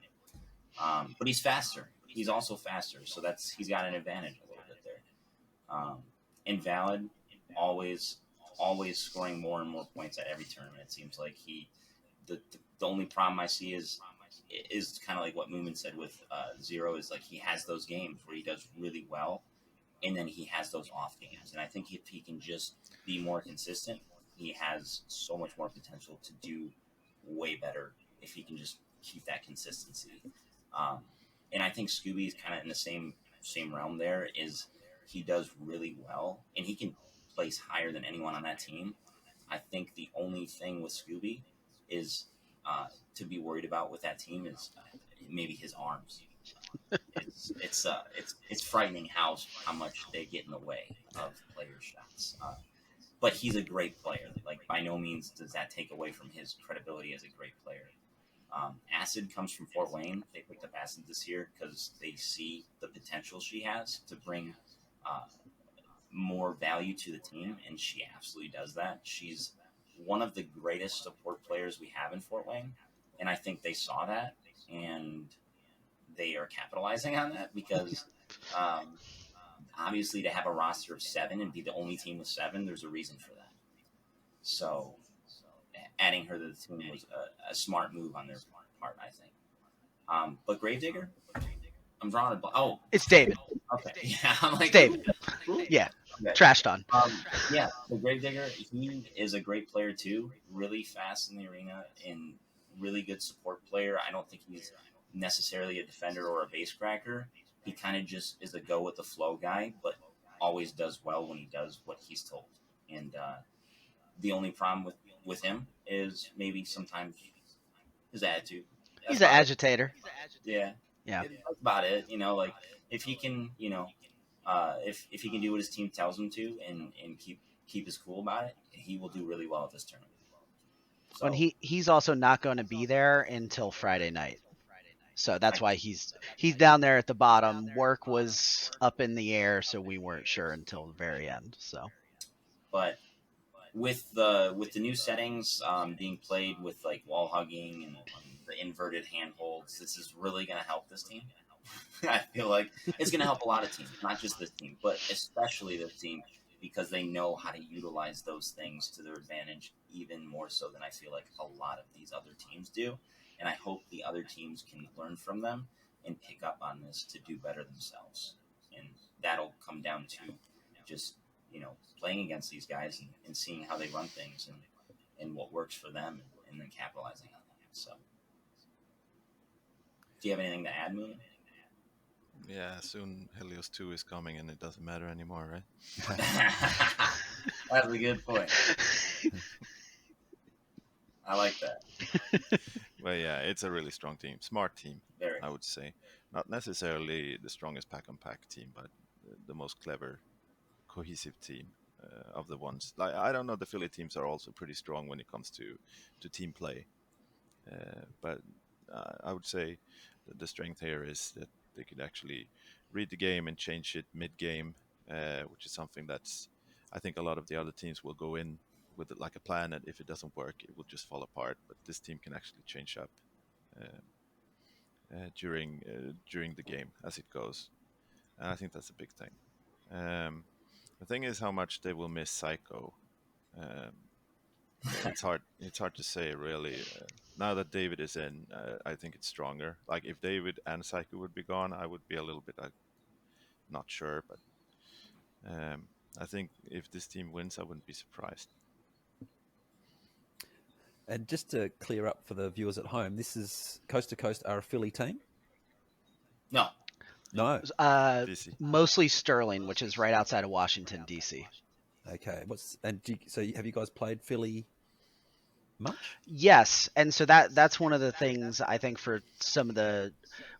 But he's faster. He's also faster, so he's got an advantage a little bit there. Invalid, always scoring more and more points at every tournament. It seems like the only problem I see is kind of like what Mumin said with Zero, is like he has those games where he does really well, and then he has those off games. And I think if he can just be more consistent, he has so much more potential to do way better if he can just keep that consistency. And I think Scooby is kind of in the same realm there, is he does really well, and he can place higher than anyone on that team, I think the only thing with Scooby is to be worried about with that team is maybe his arms. It's frightening how much they get in the way of players' shots. But he's a great player. Like, by no means does that take away from his credibility as a great player. Acid comes from Fort Wayne. They picked up Acid this year because they see the potential she has to bring uh, more value to the team, and she absolutely does that. She's one of the greatest support players we have in Fort Wayne, and I think they saw that, and they are capitalizing on that because um, obviously to have a roster of 7 and be the only team with 7, there's a reason for that. So adding her to the team was a smart move on their part, I think. But Gravedigger, I'm drawing a oh, It's David. okay, yeah, I'm like, It's David. who? Yeah, Okay. trashed on. Yeah, the Gravedigger, he is a great player too. Really fast in the arena and really good support player. I don't think he's necessarily a defender or a base cracker. He kind of just is a go with the flow guy, but always does well when he does what he's told. And the only problem with him is maybe sometimes his attitude. He's an agitator. Yeah. Yeah. That's about it. Like if he can, if he can do what his team tells him to and keep his cool about it, he will do really well at this tournament. So, And he's also not going to be there until Friday night. So that's why he's down there at the bottom. Work was up in the air, so we weren't sure until the very end. So, but with the new settings being played with like wall hugging and the inverted handholds, this is really going to help this team. I feel like it's going to help a lot of teams, not just this team, but especially this team, because they know how to utilize those things to their advantage even more so than I feel like a lot of these other teams do. And I hope the other teams can learn from them and pick up on this to do better themselves. And that'll come down to just, playing against these guys and seeing how they run things and what works for them and then capitalizing on that. So, do you have anything to add, Mumin? Yeah, soon Helios 2 is coming and it doesn't matter anymore, right? That's a good point. I like that. Well, yeah, it's a really strong team. Smart team, Very. I would say. Not necessarily the strongest pack-on-pack team, but the most clever, cohesive team of the ones. Like, I don't know, the Philly teams are also pretty strong when it comes to team play. But I would say the strength here is that they could actually read the game and change it mid-game, which is something that's, I think a lot of the other teams will go in with like a plan, and if it doesn't work, it will just fall apart. But this team can actually change up during the game as it goes, and I think that's a big thing. The thing is how much they will miss Psycho. It's hard to say really. Now that David is in, I think it's stronger. Like if David and Psycho would be gone, I would be a little bit not sure, but I think if this team wins, I wouldn't be surprised. And just to clear up for the viewers at home, this is Coast to Coast are a Philly team? No. No. DC. Mostly Sterling, which is right outside of Washington, D.C. Okay. So have you guys played Philly much? Yes, and so that's one of the things I think for some of the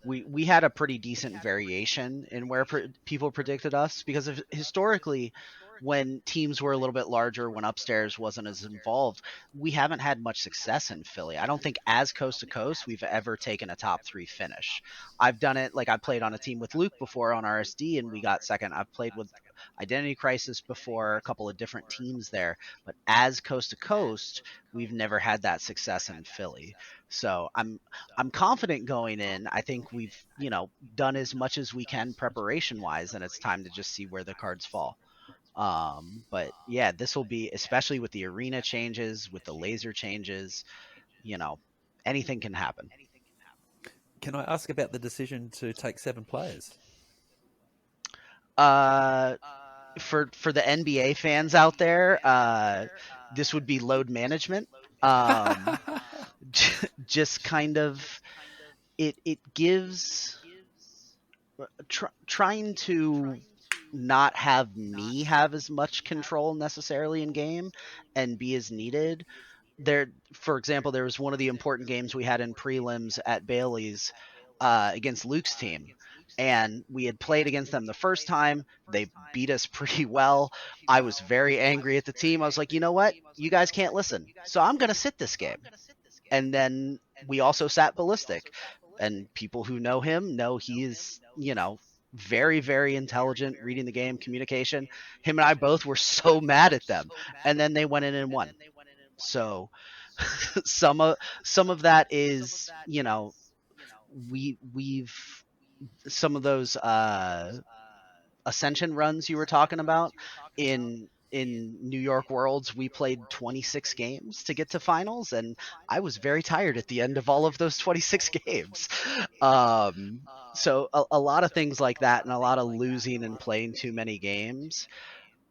we had a pretty decent variation in where people predicted us, because historically when teams were a little bit larger, when upstairs wasn't as involved, we haven't had much success in Philly. I don't think as Coast to Coast we've ever taken a top 3 finish. I've done it, like I played on a team with Luke before on RSD and we got second. I've played with Identity Crisis before, a couple of different teams there, but as Coast to Coast we've never had that success in Philly. So I'm confident going in. I think we've, done as much as we can preparation wise, and it's time to just see where the cards fall. But yeah, this will be, especially with the arena changes, with the laser changes, anything can happen. Can I ask about the decision to take 7 players? For the NBA fans out there, this would be load management. Just kind of it gives trying to not have me have as much control necessarily in game and be as needed. There, for example, there was one of the important games we had in prelims at Bailey's against Luke's team, and we had played against them the first time. They beat us pretty well. I was very angry at the team. I was like, you know what? You guys can't listen, so I'm going to sit this game. And then we also sat Ballistic, and people who know him know he is, very, very intelligent, reading the game, communication. Him and I both were so mad at them, and then they went in and won. So some of that is, we've some of those ascension runs you were talking about in New York Worlds, we played 26 games to get to finals, and I was very tired at the end of all of those 26 games. So a lot of things like that, and a lot of losing and playing too many games.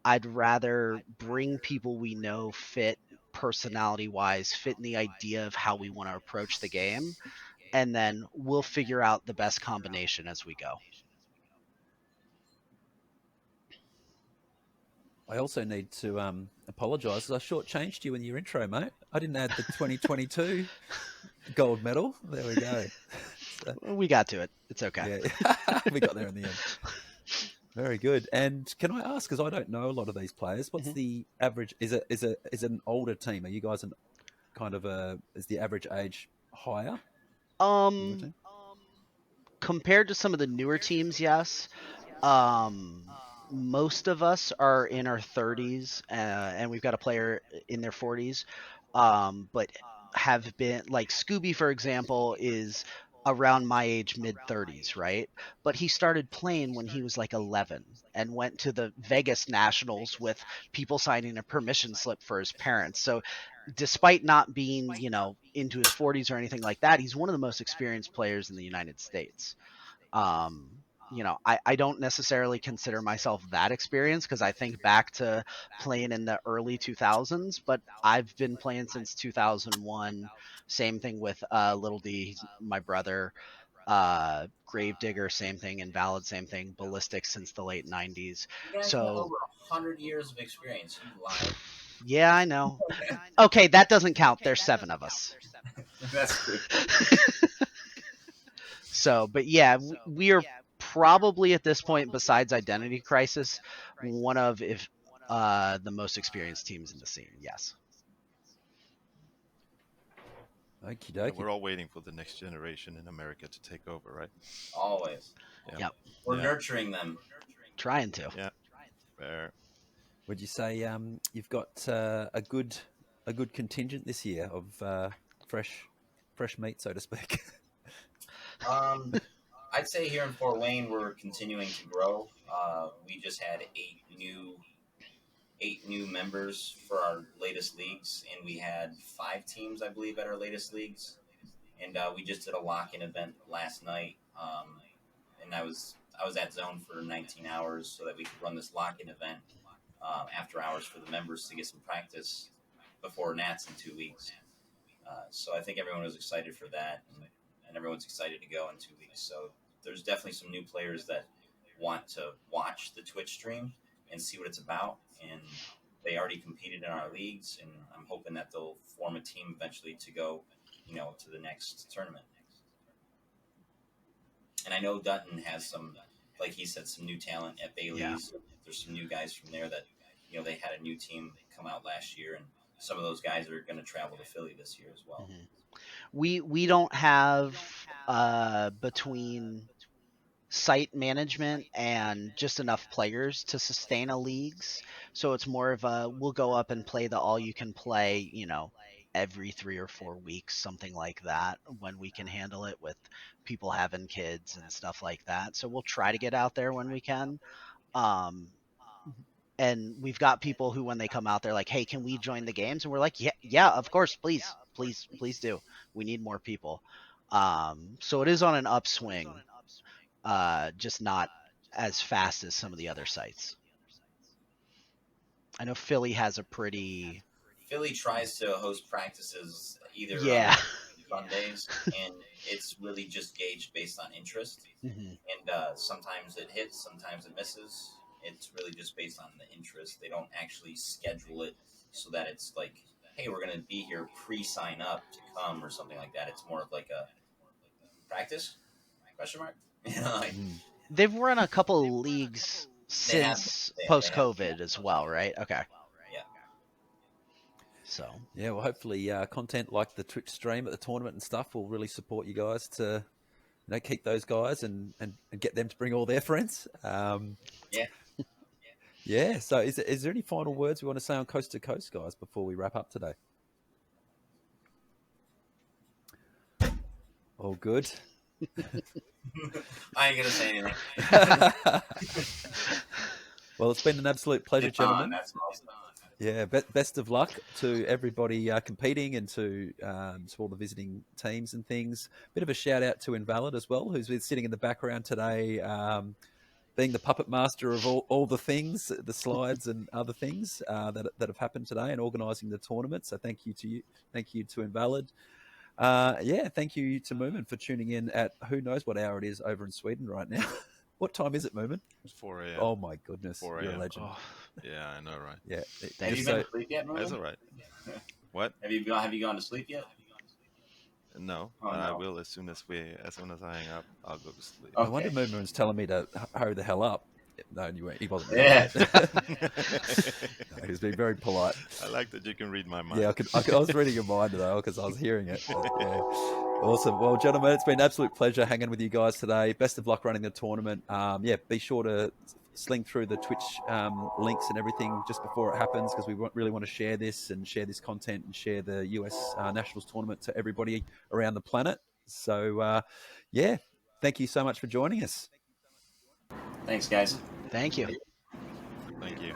I'd rather bring people we know fit personality wise, fit in the idea of how we want to approach the game, and then we'll figure out the best combination as we go. I also need to apologise because I shortchanged you in your intro, mate. I didn't add the 2022 gold medal. There we go. So, we got to it. It's okay. Yeah, we got there in the end. Very good. And can I ask, because I don't know a lot of these players, what's the average? Is it an older team? Are you guys is the average age higher? Compared to some of the newer teams, yes. Most of us are in our 30s, and we've got a player in their 40s, but have been, like Scooby, for example, is around my age, mid 30s, right? But he started playing when he was like 11 and went to the Vegas Nationals with people signing a permission slip for his parents. So despite not being, into his 40s or anything like that, he's one of the most experienced players in the United States. I don't necessarily consider myself that experienced because I think back to playing in the early 2000s, but I've been playing since 2001. Same thing with Little D, my brother, Gravedigger, same thing, Invalid, same thing, Ballistic since the late 90s. You guys have So, over 100 years of experience. You lied. yeah, I know. Okay, that doesn't count. There's 7 of us. That's true. So, but yeah, we are probably at this point, besides Identity Crisis, one of, if the most experienced teams in the scene. Yes. Okie dokie. We're all waiting for the next generation in America to take over, right? Always. Yeah. Yep. We're nurturing them. Trying to. Yeah. Fair. Would you say you've got a good contingent this year of fresh meat, so to speak? I'd say here in Fort Wayne, we're continuing to grow. We just had eight new members for our latest leagues, and we had 5 teams, I believe, at our latest leagues. And we just did a lock-in event last night, and I was at Zone for 19 hours so that we could run this lock-in event after hours for the members to get some practice before Nats in 2 weeks. So I think everyone was excited for that, and everyone's excited to go in 2 weeks. So there's definitely some new players that want to watch the Twitch stream and see what it's about. And they already competed in our leagues, and I'm hoping that they'll form a team eventually to go, to the next tournament. And I know Dutton has some, like he said, some new talent at Bailey's. Yeah. There's some new guys from there that, they had a new team come out last year, and some of those guys are going to travel to Philly this year as well. Mm-hmm. We don't have between site management and just enough players to sustain a leagues, so it's more of a we'll go up and play the all you can play, every 3 or 4 weeks, something like that, when we can handle it with people having kids and stuff like that. So we'll try to get out there when we can. And we've got people who, when they come out, they're like, hey, can we join the games? And we're like, yeah, of course, please do. We need more people. So it is on an upswing, just not as fast as some of the other sites. I know Philly has a pretty... Philly tries to host practices either on Sundays, and it's really just gauged based on interest. Mm-hmm. And sometimes it hits, sometimes it misses. It's really just based on the interest. They don't actually schedule it so that it's like, hey, we're going to be here pre-sign up to come or something like that. It's more of like a practice, question mark? They've run a couple of leagues since post-COVID as well, right? Okay. Yeah. So. Yeah, well, hopefully content like the Twitch stream at the tournament and stuff will really support you guys to keep those guys and get them to bring all their friends. Yeah. Yeah, so is there any final words we want to say on Coast to Coast, guys, before we wrap up today? All good. I ain't gonna say anything. Well, it's been an absolute pleasure, gentlemen. That's awesome. Yeah, best of luck to everybody competing and to all the visiting teams and things. Bit of a shout out to Invalid as well, who's been sitting in the background today, being the puppet master of all the things, the slides and other things that have happened today, and organising the tournament. So thank you to you, thank you to Invalid. Thank you to Mumin for tuning in at who knows what hour it is over in Sweden right now. What time is it, Mumin? It's 4 a.m. Oh my goodness, 4 you're a a.m. legend. Oh, yeah, I know, right? Yeah. Have you been to sleep yet, Mumin? That's all right. What? Have you gone to sleep yet? No, Oh, but no. I will as soon as I hang up. I'll go to sleep. I wonder if Mumin's telling me to hurry the hell up. No, he wasn't. Yeah. No, he was being very polite. I like that you can read my mind. Yeah, I was reading your mind though because I was hearing it. But, yeah. Awesome. Well, gentlemen, it's been an absolute pleasure hanging with you guys today. Best of luck running the tournament. Be sure to sling through the Twitch links and everything just before it happens because we really want to share this content and share the US Nationals tournament to everybody around the planet. So, thank you so much for joining us. Thanks, guys. Thank you. Thank you.